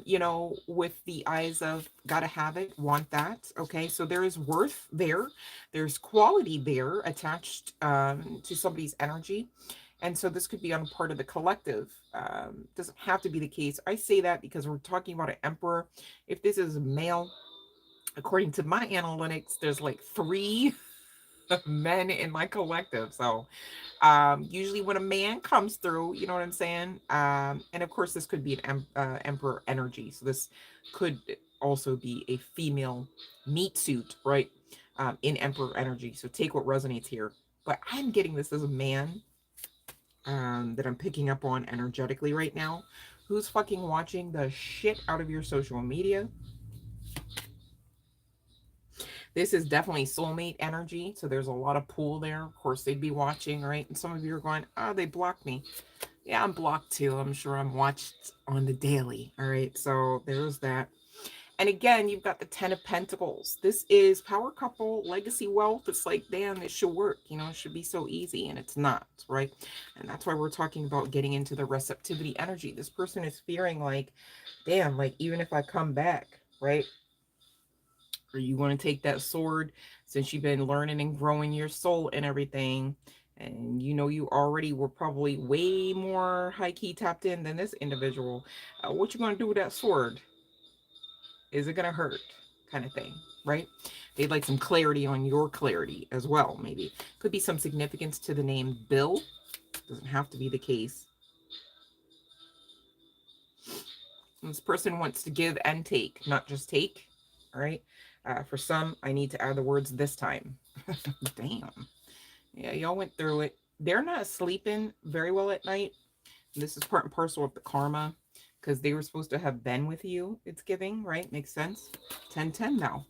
You know, with the eyes of gotta have it, want that. Okay. So there is worth there. There's quality there attached to somebody's energy. And so this could be on part of the collective. Doesn't have to be the case. I say that because we're talking about an emperor. If this is a male, according to my analytics, there's like 3 men in my collective. So usually when a man comes through, you know what I'm saying? And of course, this could be an emperor energy. So this could also be a female meat suit, right? In emperor energy. So take what resonates here. But I'm getting this as a man that I'm picking up on energetically right now, Who's fucking watching the shit out of your social media? This is definitely soulmate energy. So there's a lot of pull there. Of course, they'd be watching, right? And some of you are going, oh, they blocked me. Yeah, I'm blocked too. I'm sure I'm watched on the daily. All right. So there's that. And again, you've got the 10 of Pentacles. This is power couple, legacy wealth. It's like, damn, it should work. You know, it should be so easy, and it's not, right? And that's why we're talking about getting into the receptivity energy. This person is fearing like, damn, like even if I come back, right? Are you going to take that sword since you've been learning and growing your soul and everything? And you know, you already were probably way more high key tapped in than this individual. What you going to do with that sword? Is it going to hurt? Kind of thing, right? They'd like some clarity on your clarity as well, maybe. Could be some significance to the name Bill. Doesn't have to be the case. And this person wants to give and take, not just take, all right? For some, I need to add the words this time. Damn. Yeah, y'all went through it. They're not sleeping very well at night. This is part and parcel of the karma because they were supposed to have been with you. It's giving, right? Makes sense. 10-10 now.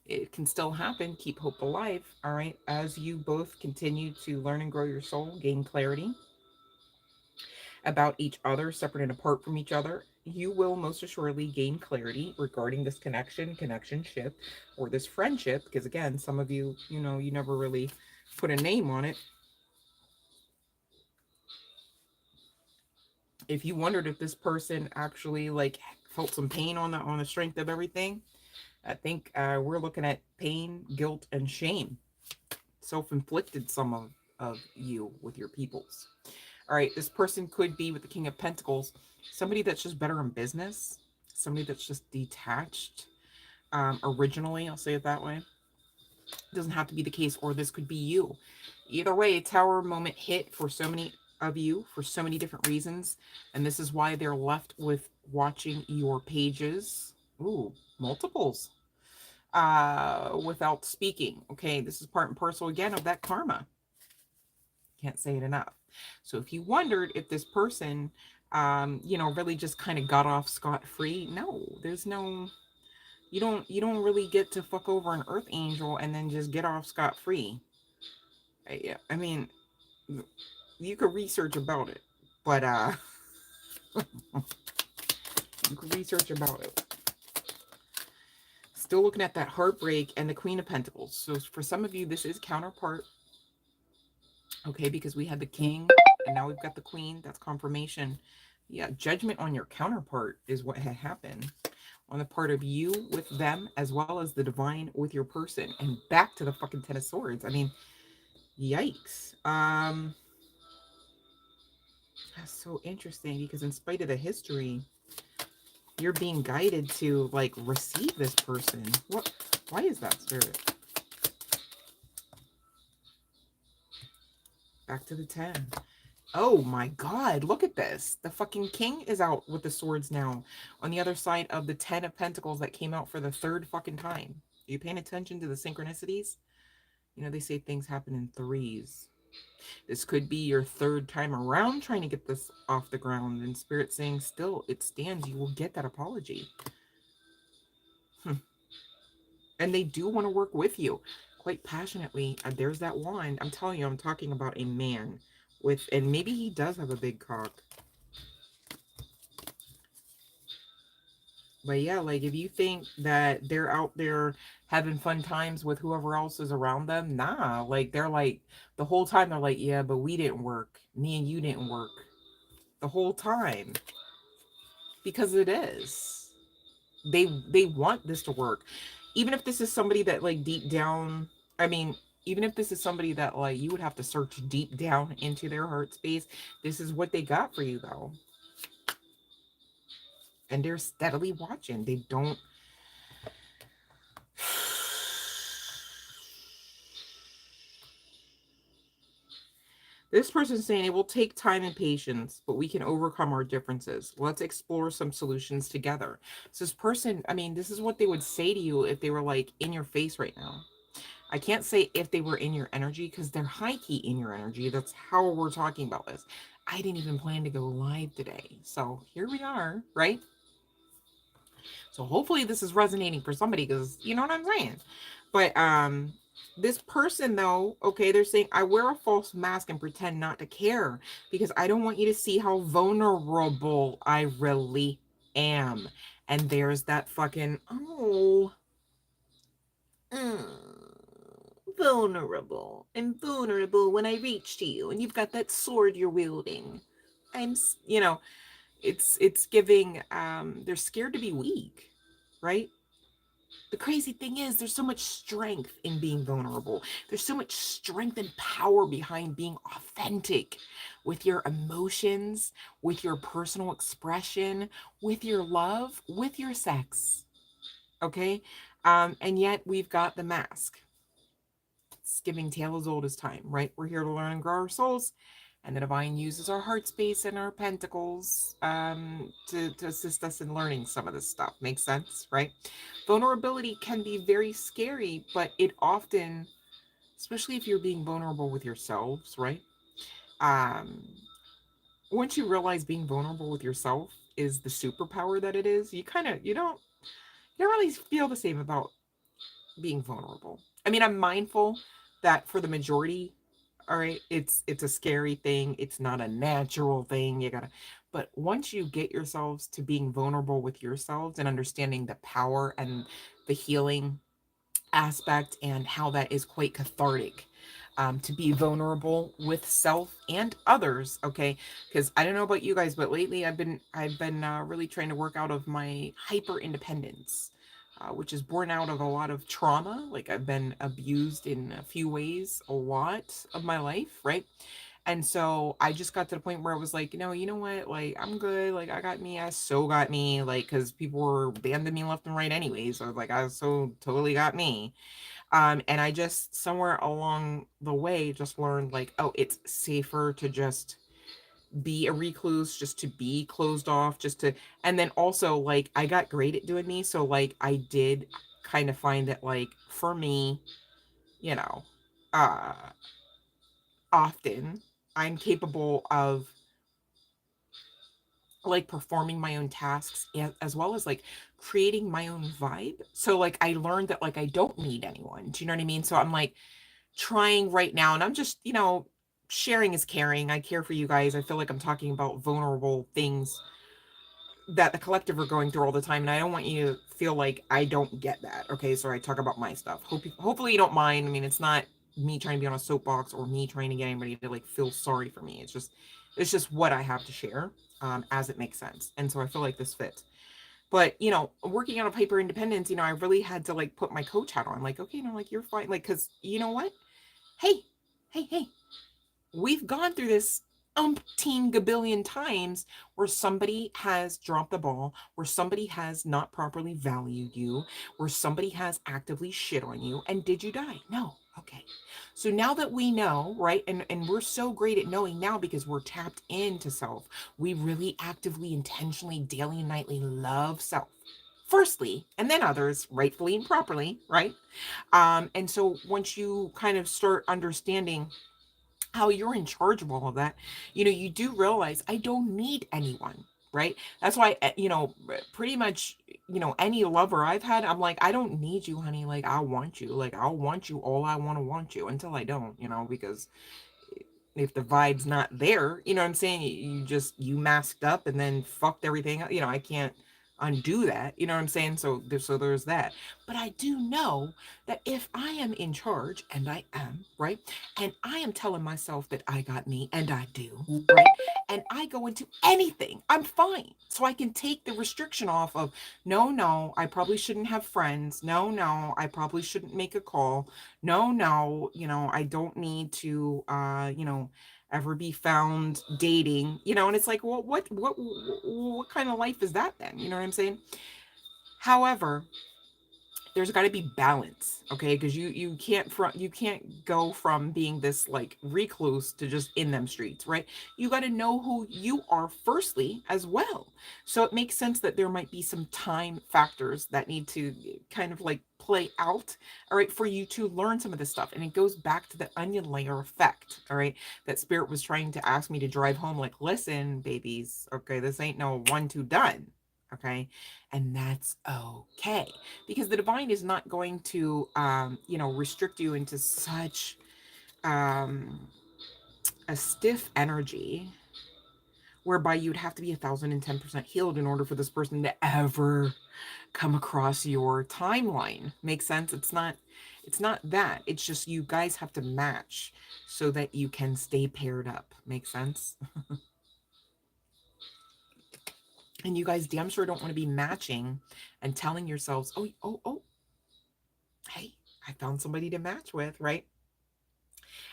It can still happen. Keep hope alive, all right? As you both continue to learn and grow your soul, gain clarity about each other, separate and apart from each other, you will most assuredly gain clarity regarding this connectionship, or this friendship. Because again, some of you, you know, you never really put a name on it. If you wondered if this person actually like felt some pain on the strength of everything, I think we're looking at pain, guilt, and shame. Self-inflicted, some of you with your peoples. All right, this person could be with the King of Pentacles, somebody that's just better in business, somebody that's just detached. Originally, I'll say it that way. It doesn't have to be the case, or this could be you. Either way, Tower moment hit for so many of you for so many different reasons, and this is why they're left with watching your pages. Ooh, multiples. Without speaking. Okay, this is part and parcel again of that karma. Can't say it enough. So if you wondered if this person, you know, really just kind of got off scot-free, no, there's no, you don't really get to fuck over an earth angel and then just get off scot-free. I mean, you could research about it, but you could research about it. Still looking at that heartbreak and the Queen of Pentacles. So for some of you, this is counterpart. Okay, because we had the King and now we've got the Queen. That's confirmation. Yeah, judgment on your counterpart is what had happened on the part of you with them, as well as the divine with your person. And back to the fucking Ten of Swords. I mean, yikes. That's so interesting because in spite of the history, you're being guided to like receive this person. What? Why is that, Spirit? Back to the 10. Oh my God, look at this. The fucking King is out with the swords now on the other side of the 10 of Pentacles that came out for the third fucking time. Are you paying attention to the synchronicities? You know, they say things happen in threes. This could be your third time around trying to get this off the ground, and Spirit saying still, it stands. You will get that apology. And they do want to work with you quite passionately. There's that wand. I'm telling you, I'm talking about a man with, and maybe he does have a big cock. But yeah, like if you think that they're out there having fun times with whoever else is around them, nah, like they're like the whole time they're like, yeah, but we didn't work. Me and you didn't work the whole time. Because it is. They want this to work. Even if this is somebody that like deep down, I mean, even if this is somebody that like you would have to search deep down into their heart space, this is what they got for you though. And they're steadily watching. They don't. This person's saying it will take time and patience, but we can overcome our differences. Let's explore some solutions together. So this person, I mean, this is what they would say to you if they were like in your face right now. I can't say if they were in your energy because they're high key in your energy. That's how we're talking about this. I didn't even plan to go live today. So here we are, right? So hopefully this is resonating for somebody because you know what I'm saying. But this person though, okay, they're saying I wear a false mask and pretend not to care because I don't want you to see how vulnerable I really am. And there's that fucking mm, vulnerable and vulnerable when I reach to you and you've got that sword you're wielding. You know, it's giving they're scared to be weak, right? The crazy thing is there's so much strength in being vulnerable. There's so much strength and power behind being authentic with your emotions, with your personal expression, with your love, with your sex. Okay? And yet we've got the mask. It's giving tale as old as time, right? We're here to learn and grow our souls. And the divine uses our heart space and our pentacles to assist us in learning some of this stuff. Makes sense, right? Vulnerability can be very scary, but it often, especially if you're being vulnerable with yourselves, right? Um, Once you realize being vulnerable with yourself is the superpower that it is, you don't really feel the same about being vulnerable. I mean, I'm mindful that for the majority, all right, it's a scary thing. It's not a natural thing. You gotta, but once you get yourselves to being vulnerable with yourselves and understanding the power and the healing aspect and how that is quite cathartic, to be vulnerable with self and others. Okay, because I don't know about you guys, but lately I've been really trying to work out of my hyper independence, which is born out of a lot of trauma. Like I've been abused in a few ways a lot of my life, right? And so I just got to the point where I was like, no, you know what? Like, I'm good. Like, I got me. I so got me. Like, because people were banning me left and right anyways. So I was like, I so totally got me. And I just somewhere along the way just learned like, oh, it's safer to just be a recluse, just to be closed off, just to, and then also like I got great at doing these. So like I did kind of find that like for me, you know, uh often I'm capable of like performing my own tasks as well as like creating my own vibe. So like I learned that like I don't need anyone. Do you know what I mean? So I'm like trying right now and I'm just, sharing is caring. I care for you guys. I feel like I'm talking about vulnerable things that the collective are going through all the time and I don't want you to feel like I don't get that. Okay? So I talk about my stuff. Hopefully you don't mind. I mean, it's not me trying to be on a soapbox or me trying to get anybody to like feel sorry for me. It's just what I have to share, as it makes sense. And so I feel like this fits. But working out of hyper independence, I really had to like put my coach hat on. Like, okay, like you're fine. Like, because you know what? Hey, hey, we've gone through this umpteen gabillion times where somebody has dropped the ball, where somebody has not properly valued you, where somebody has actively shit on you. And did you die? No. Okay. So now that we know, right? And we're so great at knowing now because we're tapped into self. We really actively, intentionally, daily and nightly love self. Firstly, and then others, rightfully and properly, right? And so once you kind of start understanding how you're in charge of all of that, you do realize I don't need anyone, right? That's why, pretty much, any lover I've had, I'm like, I don't need you, honey. Like, I want you. Like, I'll want you all I want you until I don't, because if the vibe's not there, you know what I'm saying? You masked up and then fucked everything up. I can't undo that. You know what I'm saying? So there's that. But I do know that if I am in charge, and I am, right? And I am telling myself that I got me, and I do, right? And I go into anything, I'm fine. So I can take the restriction off of no, I probably shouldn't have friends. No, I probably shouldn't make a call. No, I don't need to ever be found dating, and it's like, well, what kind of life is that then? You know what I'm saying? However, there's got to be balance, okay? Because you can't go from being this like recluse to just in them streets, right? You got to know who you are firstly as well. So it makes sense that there might be some time factors that need to kind of like play out, all right, for you to learn some of this stuff. And it goes back to the onion layer effect, all right, that Spirit was trying to ask me to drive home, like, listen, babies, okay, this ain't no 1-2 done, okay? And that's okay, because the divine is not going to restrict you into such um a stiff energy whereby you'd have to be 1,010% healed in order for this person to ever come across your timeline. Makes sense? It's not that. It's just you guys have to match so that you can stay paired up. Make sense? And you guys damn sure don't want to be matching and telling yourselves, oh, oh, oh, hey, I found somebody to match with, right?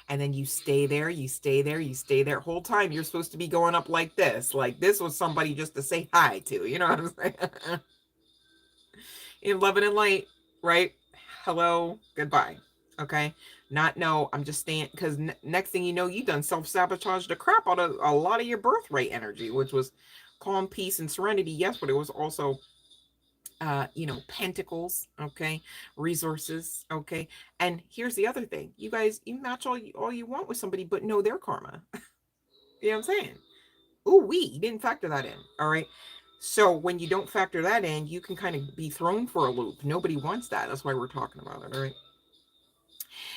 And then you stay there, you stay there, you stay there. Whole time you're supposed to be going up like this. Like this was somebody just to say hi to. You know what I'm saying? In love and in light, right? Hello, goodbye. Okay. Not no, I'm just staying because next thing you know, you done self-sabotage the crap out of a lot of your birthright energy, which was calm, peace, and serenity. Yes, but it was also pentacles, okay, resources, okay. And here's the other thing, you guys, you match all you want with somebody, but know their karma. You know what I'm saying? Ooh, you didn't factor that in. All right. So when you don't factor that in, you can kind of be thrown for a loop. Nobody wants that. That's why we're talking about it. All right.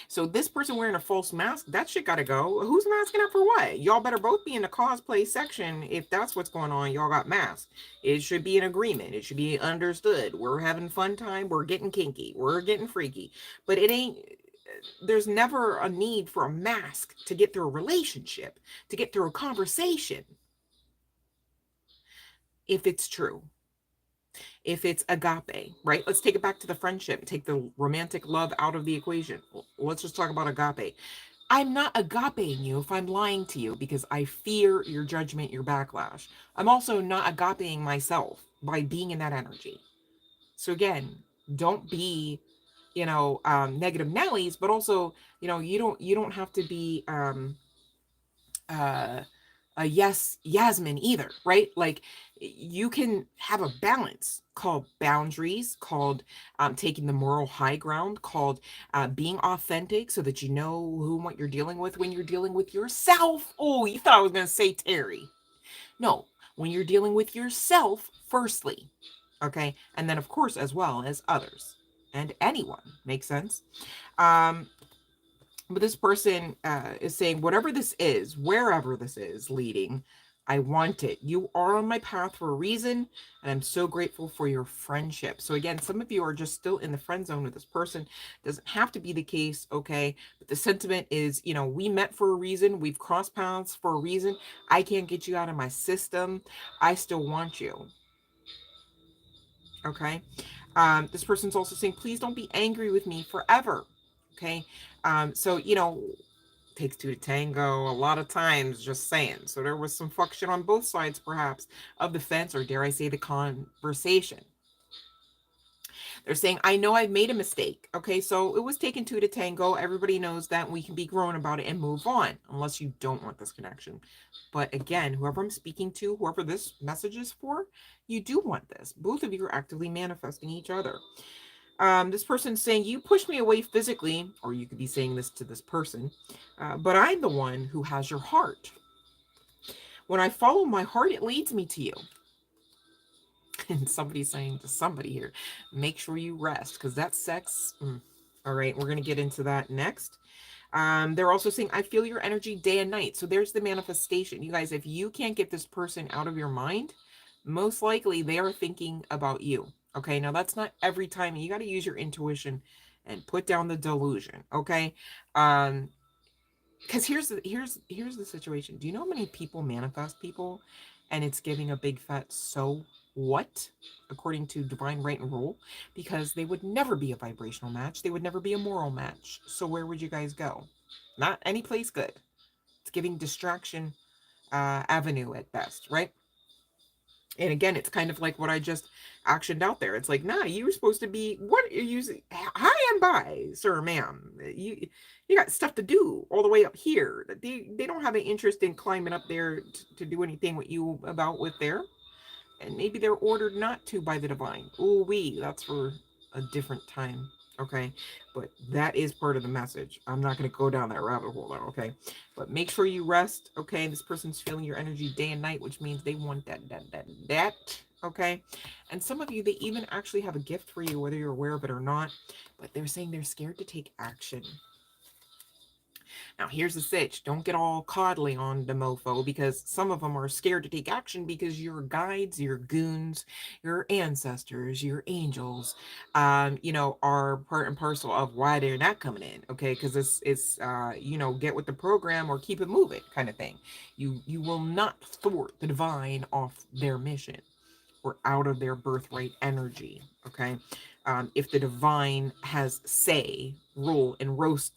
So this person wearing a false mask, that shit gotta go. Who's masking up for what? Y'all better both be in the cosplay section if that's what's going on. Y'all got masks. It should be an agreement. It should be understood. We're having fun time. We're getting kinky. We're getting freaky. But it ain't. There's never a need for a mask to get through a relationship, to get through a conversation. If it's true. If it's agape, right? Let's take it back to the friendship, take the romantic love out of the equation. Let's just talk about agape. I'm not agapeing you if I'm lying to you because I fear your judgment, your backlash. I'm also not agapeing myself by being in that energy. So again, don't be, negative Nellies, but also, you don't have to be uh a yes Yasmin either, right? Like you can have a balance called boundaries, called taking the moral high ground, called being authentic so that you know who and what you're dealing with when you're dealing with yourself. Oh, you thought I was going to say Terry. No, when you're dealing with yourself firstly, okay? And then of course as well as others and anyone. Makes sense? um but this person is saying, whatever this is, wherever this is leading, I want it. You are on my path for a reason, and I'm so grateful for your friendship. So again, some of you are just still in the friend zone with this person. Doesn't have to be the case, okay? But the sentiment is, we met for a reason. We've crossed paths for a reason. I can't get you out of my system. I still want you. Okay. This person's also saying, please don't be angry with me forever. Okay. So, takes two to tango a lot of times, just saying. So there was some fuck shit on both sides, perhaps, of the fence, or dare I say the conversation. They're saying, I know I've made a mistake. Okay, so it was taken two to tango. Everybody knows that we can be grown about it and move on, unless you don't want this connection. But again, whoever I'm speaking to, whoever this message is for, you do want this. Both of you are actively manifesting each other. This person's saying, you pushed me away physically, or you could be saying this to this person, but I'm the one who has your heart. When I follow my heart, it leads me to you. And somebody's saying to somebody here, make sure you rest, because that's sex. All right, we're going to get into that next. They're also saying, I feel your energy day and night. So there's the manifestation. You guys, if you can't get this person out of your mind, most likely they are thinking about you. Okay, now that's not every time. You got to use your intuition and put down the delusion. Okay, because here's the situation. Do you know how many people manifest people, and it's giving a big fat so what, according to divine right and rule, because they would never be a vibrational match. They would never be a moral match. So where would you guys go? Not any place good. It's giving distraction avenue at best, right? And again, it's kind of like what I just actioned out there. It's like, nah, you were supposed to be, what are you using? Hi and bye, sir, ma'am. You got stuff to do all the way up here. They don't have an interest in climbing up there to do anything with you about with there. And maybe they're ordered not to by the divine. Ooh wee, that's for a different time. Okay, but that is part of the message. I'm not going to go down that rabbit hole though. Okay, but make sure you rest. Okay, this person's feeling your energy day and night, which means they want that. Okay, and some of you, they even actually have a gift for you, whether you're aware of it or not, but they're saying they're scared to take action. Now, here's the sitch. Don't get all coddly on the mofo, because some of them are scared to take action because your guides, your goons, your ancestors, your angels, are part and parcel of why they're not coming in. Okay, because it's get with the program or keep it moving kind of thing. You will not thwart the divine off their mission or out of their birthright energy. Okay, if the divine has say, rule, and roost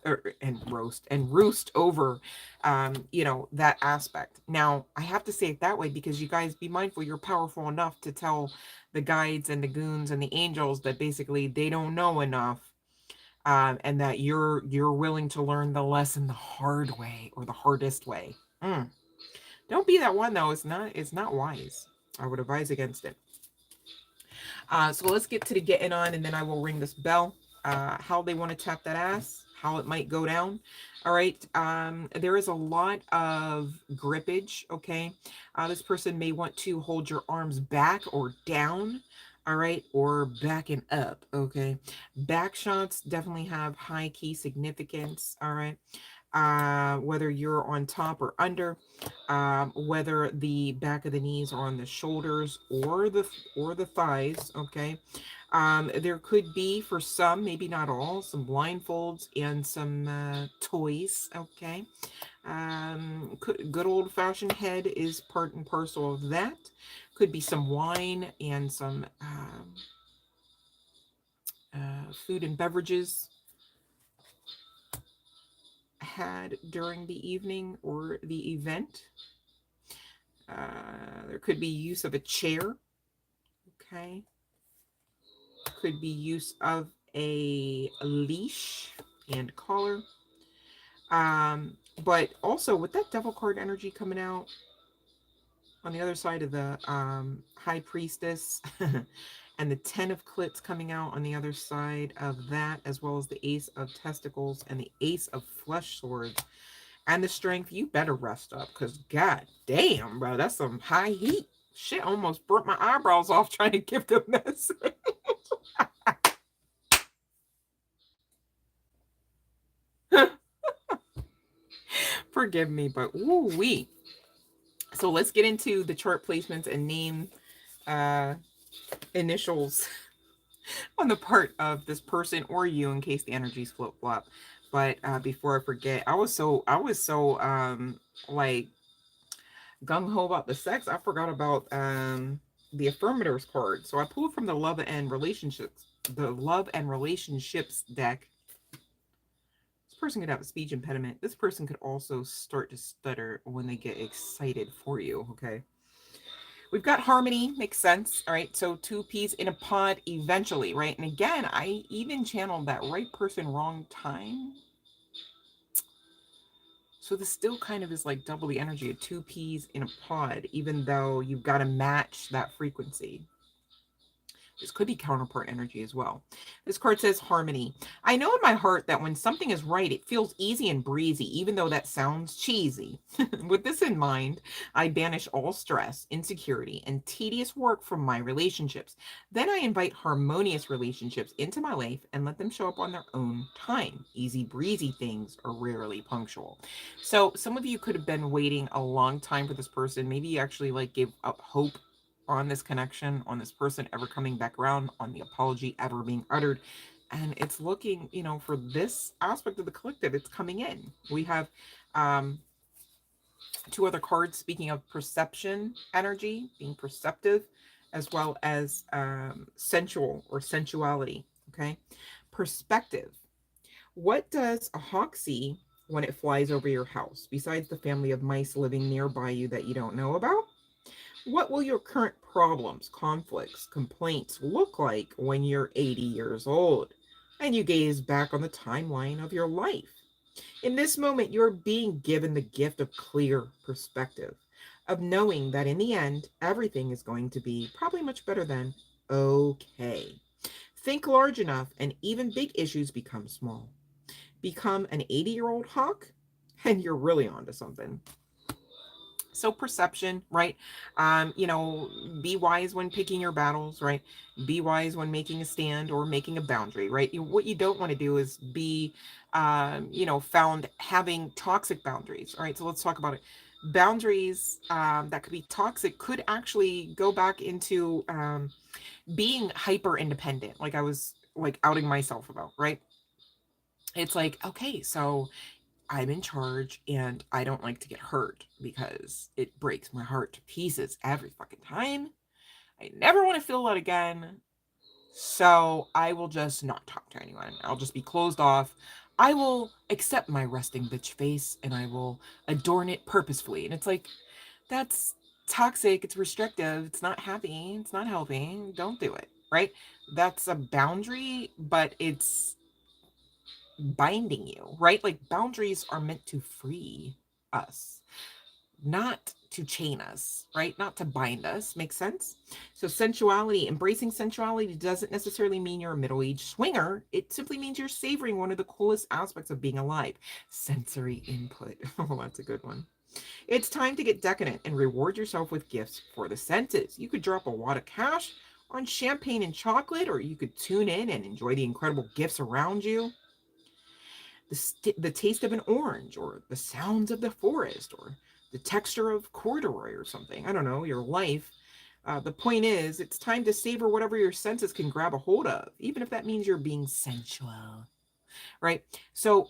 over, that aspect. Now, I have to say it that way because you guys be mindful. You're powerful enough to tell the guides and the goons and the angels that basically they don't know enough. And that you're willing to learn the lesson the hard way or the hardest way. Don't be that one though. It's not wise. I would advise against it. So let's get to the getting on, and then I will ring this bell. How they want to tap that ass, how it might go down. All right. There is a lot of grippage. Okay. This person may want to hold your arms back or down. All right. Or back and up. Okay. Back shots definitely have high key significance. All right. Whether you're on top or under, whether the back of the knees are on the shoulders or the thighs. Okay, there could be for some, maybe not all, some blindfolds and some toys. Okay, good old fashioned head is part and parcel of that. Could be some wine and some food and beverages had during the evening or the event. There could be use of a chair. Okay. Could be use of a leash and collar. But also with that devil card energy coming out on the other side of the high priestess and the 10 of clits coming out on the other side of that, as well as the ace of testicles and the ace of flesh swords and the strength, you better rest up, because god damn, bro, that's some high heat shit. Almost burnt my eyebrows off trying to give the message. Forgive me, but ooh wee. So let's get into the chart placements and name uh initials on the part of this person or you in case the energies flip flop. But before I forget, I was so like gung ho about the sex, I forgot about the affirmators card. So I pulled from the love and relationships deck. This person could have a speech impediment. This person could also start to stutter when they get excited for you. Okay. We've got harmony, makes sense. All right. So two peas in a pod eventually, right? And again, I even channeled that right person, wrong time. So this still kind of is like double the energy of two peas in a pod, even though you've got to match that frequency. This could be counterpart energy as well. This card says harmony. I know in my heart that when something is right, it feels easy and breezy, even though that sounds cheesy. With this in mind, I banish all stress, insecurity, and tedious work from my relationships. Then I invite harmonious relationships into my life and let them show up on their own time. Easy breezy things are rarely punctual. So some of you could have been waiting a long time for this person. Maybe you actually like gave up hope on this connection, on this person ever coming back around, on the apology ever being uttered. And it's looking, for this aspect of the collective, it's coming in. We have two other cards speaking of perception energy, being perceptive, as well as sensual or sensuality. Okay. Perspective. What does a hawk see when it flies over your house, besides the family of mice living nearby you that you don't know about? What will your current problems, conflicts, complaints look like when you're 80 years old and you gaze back on the timeline of your life? In this moment, you're being given the gift of clear perspective, of knowing that in the end, everything is going to be probably much better than okay. Think large enough, and even big issues become small. Become an 80-year-old hawk, and you're really onto something. So perception, right? Be wise when picking your battles, right? Be wise when making a stand or making a boundary, right? What you don't want to do is be found having toxic boundaries. All right, so let's talk about it. Boundaries that could be toxic could actually go back into being hyper independent, like I was like outing myself about, right? It's like, okay, so I'm in charge and I don't like to get hurt because it breaks my heart to pieces every fucking time. I never want to feel that again. So I will just not talk to anyone. I'll just be closed off. I will accept my resting bitch face and I will adorn it purposefully. And it's like, that's toxic. It's restrictive. It's not happy. It's not helping. Don't do it. Right? That's a boundary, but it's binding you, right? Like boundaries are meant to free us, not to chain us, right? Not to bind us. Makes sense? So, sensuality, embracing sensuality doesn't necessarily mean you're a middle aged swinger. It simply means you're savoring one of the coolest aspects of being alive, sensory input. Oh, that's a good one. It's time to get decadent and reward yourself with gifts for the senses. You could drop a wad of cash on champagne and chocolate, or you could tune in and enjoy the incredible gifts around you, the taste of an orange or the sounds of the forest or the texture of corduroy or something. I don't know, your life. The point is, it's time to savor whatever your senses can grab a hold of, even if that means you're being sensual, right? So,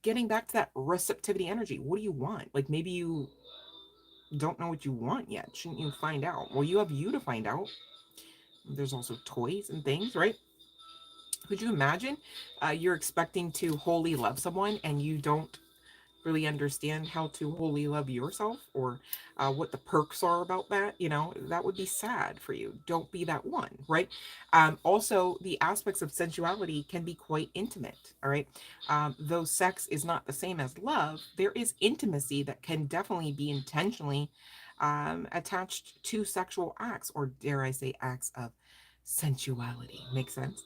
getting back to that receptivity energy, what do you want? Like maybe you don't know what you want yet. Shouldn't you find out? Well, you have you to find out. There's also toys and things, right? Could you imagine you're expecting to wholly love someone and you don't really understand how to wholly love yourself or what the perks are about that? That would be sad for you. Don't be that one, right? Also, the aspects of sensuality can be quite intimate, all right? Though sex is not the same as love, there is intimacy that can definitely be intentionally attached to sexual acts, or dare I say, acts of sensuality. Makes sense?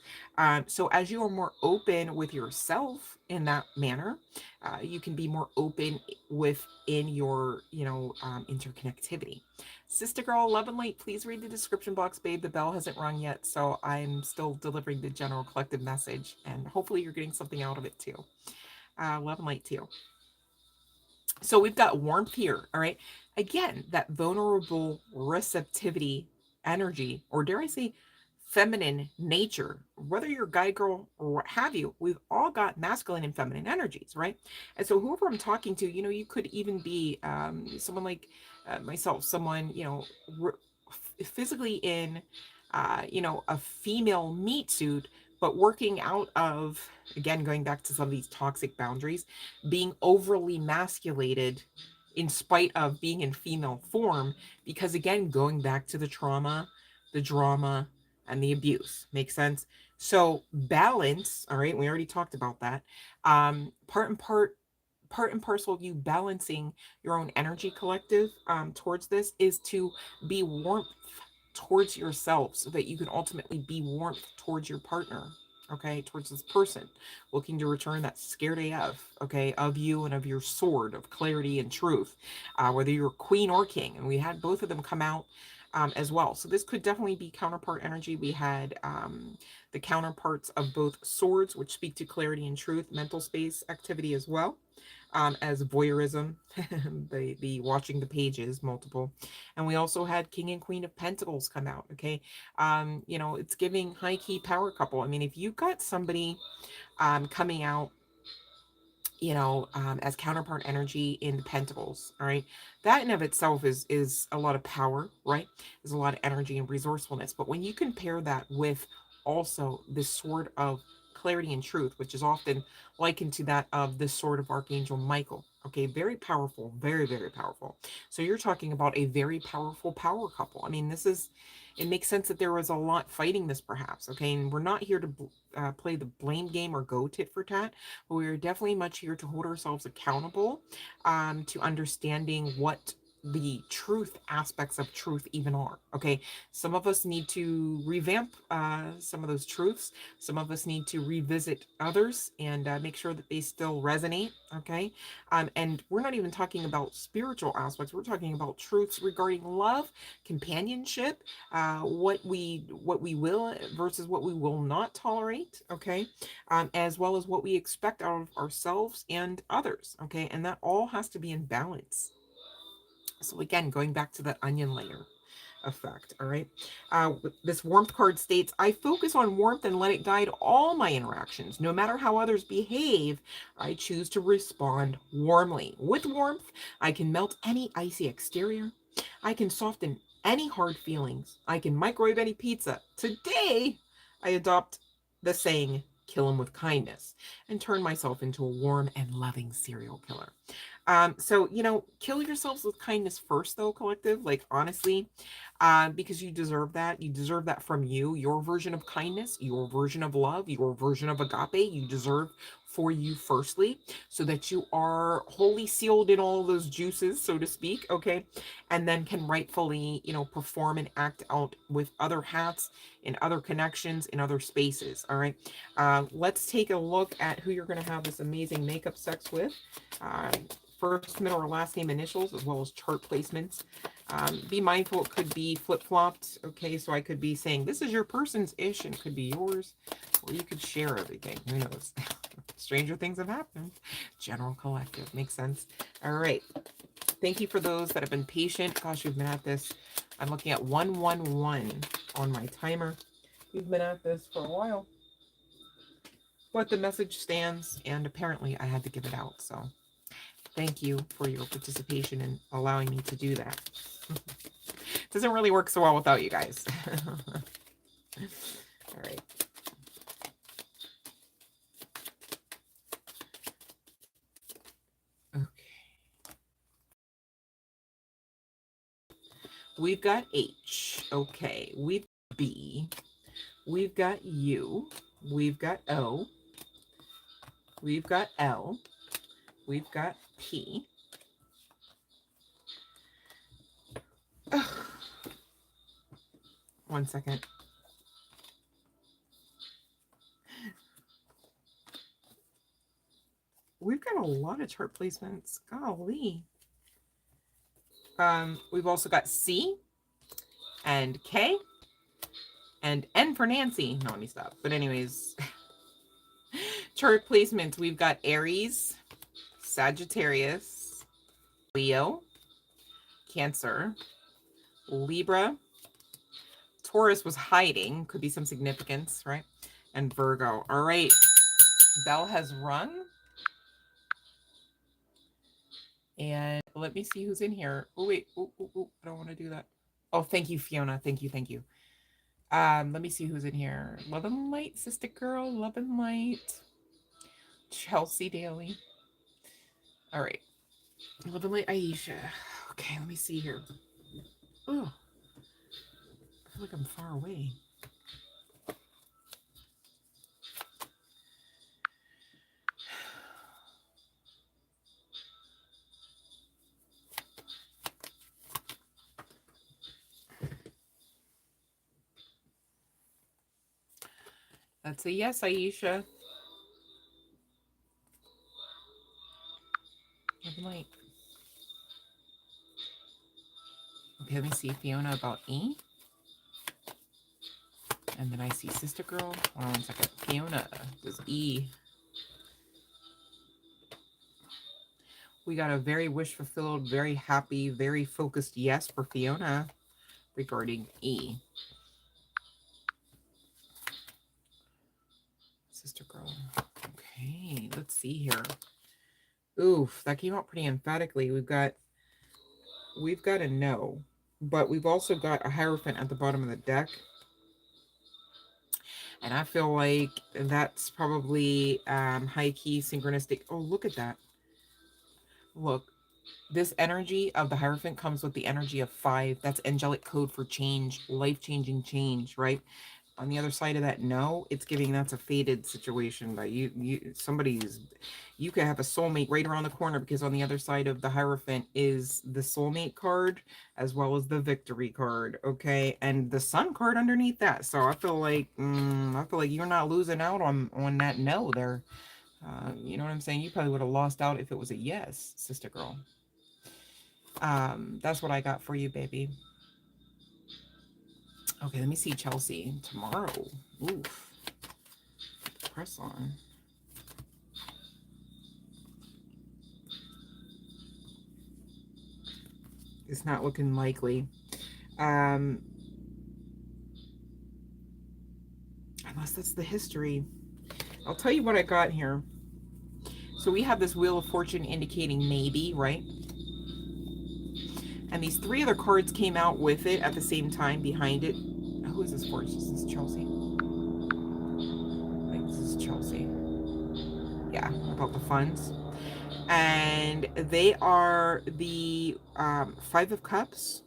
So, as you are more open with yourself in that manner, you can be more open within your interconnectivity. Sister girl, love and light, please read the description box, babe. The bell hasn't rung yet, so I'm still delivering the general collective message, and hopefully you're getting something out of it too. Love and light to you. So we've got warmth here, all right? Again, that vulnerable receptivity energy, or dare I say feminine nature, whether you're a guy, girl, or what have you, we've all got masculine and feminine energies, right? And so whoever I'm talking to, you could even be someone like myself, someone, physically in, a female meat suit, but working out of, again, going back to some of these toxic boundaries, being overly masculated in spite of being in female form, because again, going back to the trauma, the drama, and the abuse. Makes sense? So balance, all right, we already talked about that. Part and parcel of you balancing your own energy collective towards this is to be warmth towards yourself so that you can ultimately be warmth towards your partner, okay, towards this person looking to return that scared AF, okay, of you and of your sword of clarity and truth, whether you're queen or king. And we had both of them come out as well. So this could definitely be counterpart energy. We had the counterparts of both swords, which speak to clarity and truth, mental space activity as well, as voyeurism, the watching the pages, multiple. And we also had King and Queen of Pentacles come out. Okay. It's giving high key power couple. I mean, if you've got somebody coming out, as counterpart energy in the Pentacles, all right, that in of itself is a lot of power, right? There's a lot of energy and resourcefulness. But when you compare that with also the sword of clarity and truth, which is often likened to that of the sword of Archangel Michael. Okay, very powerful, very, very powerful. So you're talking about a very powerful power couple. I mean, this is, it makes sense that there was a lot fighting this perhaps. Okay, and we're not here to play the blame game or go tit for tat, but we're definitely much here to hold ourselves accountable to understanding what the truth aspects of truth even are. Okay, some of us need to revamp some of those truths. Some of us need to revisit others and make sure that they still resonate. Okay, and we're not even talking about spiritual aspects. We're talking about truths regarding love, companionship, what we will versus what we will not tolerate. Okay, as well as what we expect out of ourselves and others. Okay, and that all has to be in balance. So again, going back to that onion layer effect. All right. This warmth card states, I focus on warmth and let it guide all my interactions. No matter how others behave, I choose to respond warmly. With warmth, I can melt any icy exterior. I can soften any hard feelings. I can microwave any pizza. Today, I adopt the saying, kill him with kindness, and turn myself into a warm and loving serial killer. So, kill yourselves with kindness first, though, collective. Like, honestly, because you deserve that. You deserve that from you. Your version of kindness, your version of love, your version of agape, you deserve for you firstly, so that you are wholly sealed in all those juices, so to speak, okay? And then can rightfully, perform and act out with other hats, in other connections, in other spaces, all right? Let's take a look at who you're going to have this amazing makeup sex with. First, middle, or last name initials, as well as chart placements. Be mindful, it could be flip-flopped. Okay, so I could be saying, this is your person's ish, and it could be yours, or you could share everything. Who knows? Stranger things have happened. General collective. Makes sense. All right. Thank you for those that have been patient. Gosh, we've been at this. I'm looking at 111 on my timer. We've been at this for a while. But the message stands, and apparently I had to give it out, so thank you for your participation in allowing me to do that. It doesn't really work so well without you guys. All right. Okay. We've got H. Okay. We've got B. We've got U. We've got O. We've got L. We've got P. Ugh. 1 second. We've got a lot of chart placements. Golly. We've also got C and K and N for Nancy. No, let me stop. But anyways, chart placements. We've got Aries, Sagittarius, Leo, Cancer, Libra. Taurus was hiding. Could be some significance, right? And Virgo. All right. Bell has rung. And let me see who's in here. Oh, wait. Oh, I don't want to do that. Oh, thank you, Fiona. Thank you. Thank you. Let me see who's in here. Love and Light, Sister Girl. Love and Light. Chelsea Daly. All right. Love and Light, Aisha. Okay, let me see here. Oh, I feel like I'm far away. That's a yes, Aisha. Love and Light. Okay, let me see Fiona about E. And then I see Sister Girl. Hold on 1 second. Fiona does E. We got a very wish fulfilled, very happy, very focused yes for Fiona regarding E. Sister Girl. Okay, let's see here. Oof, that came out pretty emphatically. We've got a no, but we've also got a Hierophant at the bottom of the deck. And I feel like that's probably high-key synchronistic. Oh, look at that. Look, this energy of the Hierophant comes with the energy of 5. That's angelic code for change, life-changing change, right? On the other side of that, no, it's giving that's a fated situation. But you could have a soulmate right around the corner, because on the other side of the Hierophant is the soulmate card as well as the victory card, okay, and the sun card underneath that. So I feel like you're not losing out on that no there. You know what I'm saying? You probably would have lost out if it was a yes, sister girl. That's what I got for you, baby. Okay, let me see Chelsea tomorrow. Oof. Press on. It's not looking likely. Unless that's the history. I'll tell you what I got here. So we have this Wheel of Fortune indicating maybe, right? And these 3 other cards came out with it at the same time behind it. Who is this for? Is this Chelsea? I think this is Chelsea. Yeah, about the funds. And they are the 5 of Cups,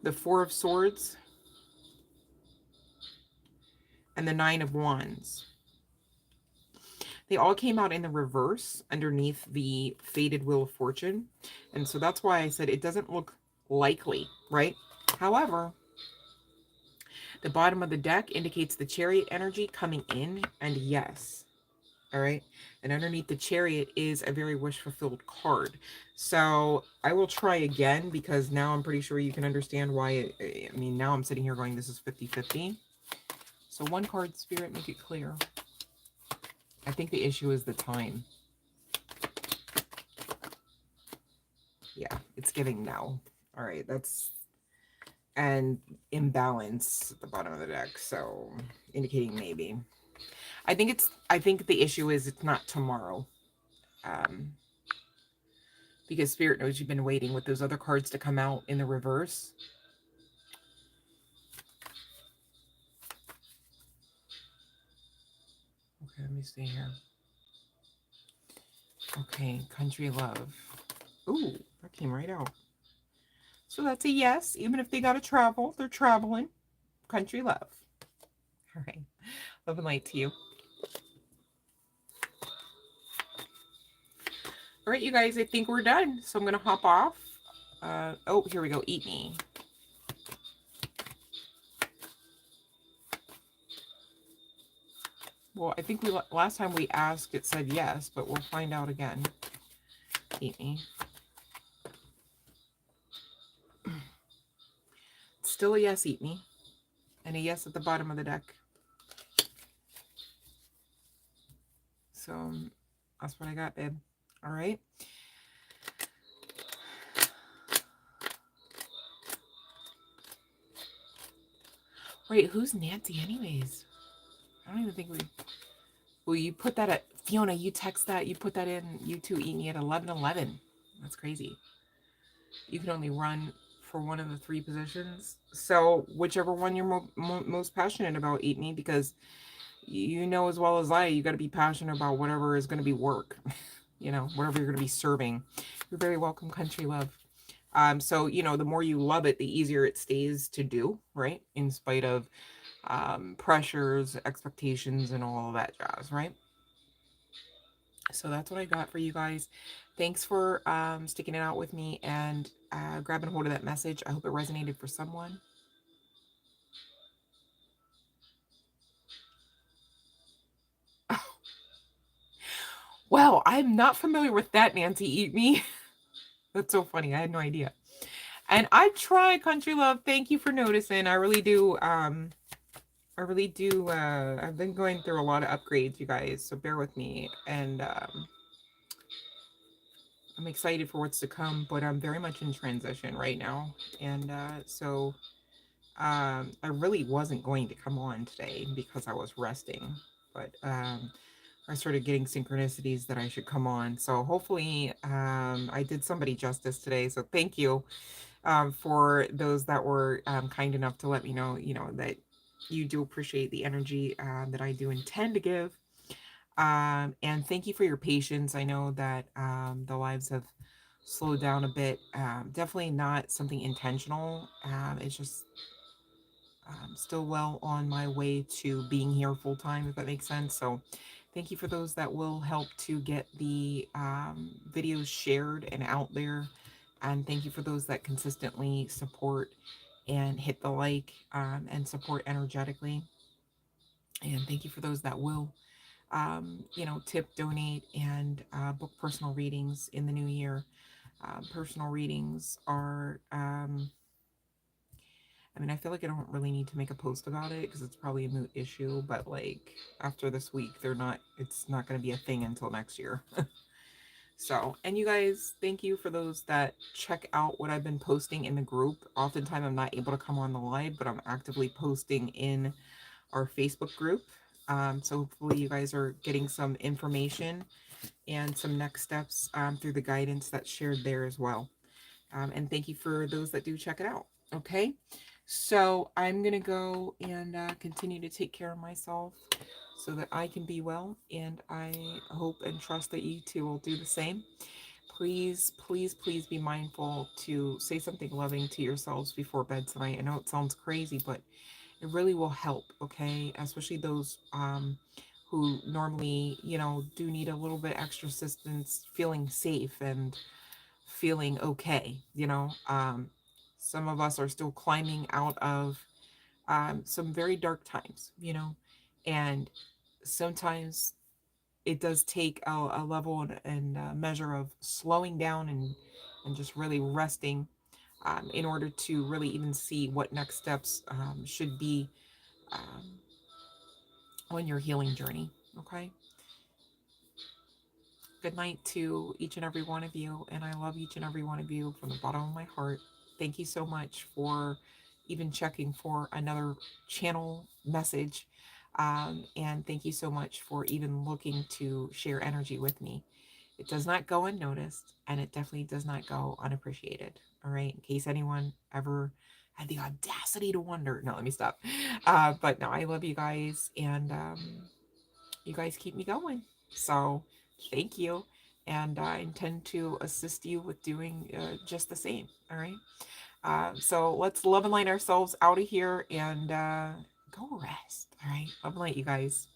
the 4 of Swords, and the 9 of Wands. They all came out in the reverse underneath the faded Wheel of Fortune. And so that's why I said it doesn't look likely, right? However, the bottom of the deck indicates the Chariot energy coming in, and yes. All right. And underneath the Chariot is a very wish fulfilled card. So I will try again, because now I'm pretty sure you can understand why. I mean, now I'm sitting here going, this is 50-50. So one card, Spirit, make it clear. I think the issue is the time. Yeah, it's giving no. All right, that's, and imbalance at the bottom of the deck, so indicating maybe. I think the issue is it's not tomorrow. Because Spirit knows you've been waiting with those other cards to come out in the reverse. Okay, let me see here. Okay, country love. Ooh, that came right out. So that's a yes. Even if they got to travel, they're traveling. Country love. All right. Love and light to you. All right, you guys, I think we're done. So I'm going to hop off. Oh, here we go. Eat me. Well, I think last time we asked, it said yes, but we'll find out again. Eat me. Still a yes, eat me. And a yes at the bottom of the deck. So that's what I got, babe. All right. Wait, who's Nancy anyways? I don't even think we... Well, you put that at... Fiona, you text that. You put that in. You two eat me at 11:11. That's crazy. You can only run for one of the 3 positions. So whichever one you're most passionate about, eat me, because you know as well as I, you got to be passionate about whatever is going to be work. You know, whatever you're going to be serving. You're very welcome, country love. So, you know, the more you love it, the easier it stays to do, right? In spite of pressures, expectations, and all of that jazz, right? So that's what I got for you guys. Thanks for sticking it out with me and grabbing hold of that message. I hope it resonated for someone. Well, I'm not familiar with that, Nancy. Eat me. That's so funny. I had no idea. And I try, country love. Thank you for noticing. I really do. I've been going through a lot of upgrades, you guys, so bear with me. And I'm excited for what's to come, but I'm very much in transition right now. And so I really wasn't going to come on today because I was resting, but I started getting synchronicities that I should come on. So hopefully I did somebody justice today. So thank you for those that were kind enough to let me know, you know, that you do appreciate the energy that I do intend to give. And thank you for your patience. I know that the lives have slowed down a bit. Definitely not something intentional. It's just still well on my way to being here full time, if that makes sense. So, thank you for those that will help to get the videos shared and out there. And thank you for those that consistently support and hit the like and support energetically. And thank you for those that will, tip, donate, and book personal readings in the new year. Personal readings are, I mean, I feel like I don't really need to make a post about it because it's probably a moot issue, but like after this week, it's not going to be a thing until next year. So, and you guys, thank you for those that check out what I've been posting in the group. Oftentimes, I'm not able to come on the live, but I'm actively posting in our Facebook group. So hopefully you guys are getting some information and some next steps through the guidance that's shared there as well. And thank you for those that do check it out. Okay, so I'm gonna go and continue to take care of myself so that I can be well, and I hope and trust that you too will do the same. Please, please, please be mindful to say something loving to yourselves before bed tonight. I know it sounds crazy, but it really will help, okay? Especially those who normally, do need a little bit extra assistance feeling safe and feeling okay, some of us are still climbing out of some very dark times, and sometimes it does take a level and measure of slowing down and just really resting in order to really even see what next steps should be um, on your healing journey. Okay. Good night to each and every one of you. And I love each and every one of you from the bottom of my heart. Thank you so much for even checking for another channel message. And thank you so much for even looking to share energy with me. It does not go unnoticed, and it definitely does not go unappreciated. All right. In case anyone ever had the audacity to wonder. No, let me stop. But no, I love you guys. And you guys keep me going. So thank you. And I intend to assist you with doing just the same. All right. So let's love and light ourselves out of here and go rest. All right. Love and light, you guys.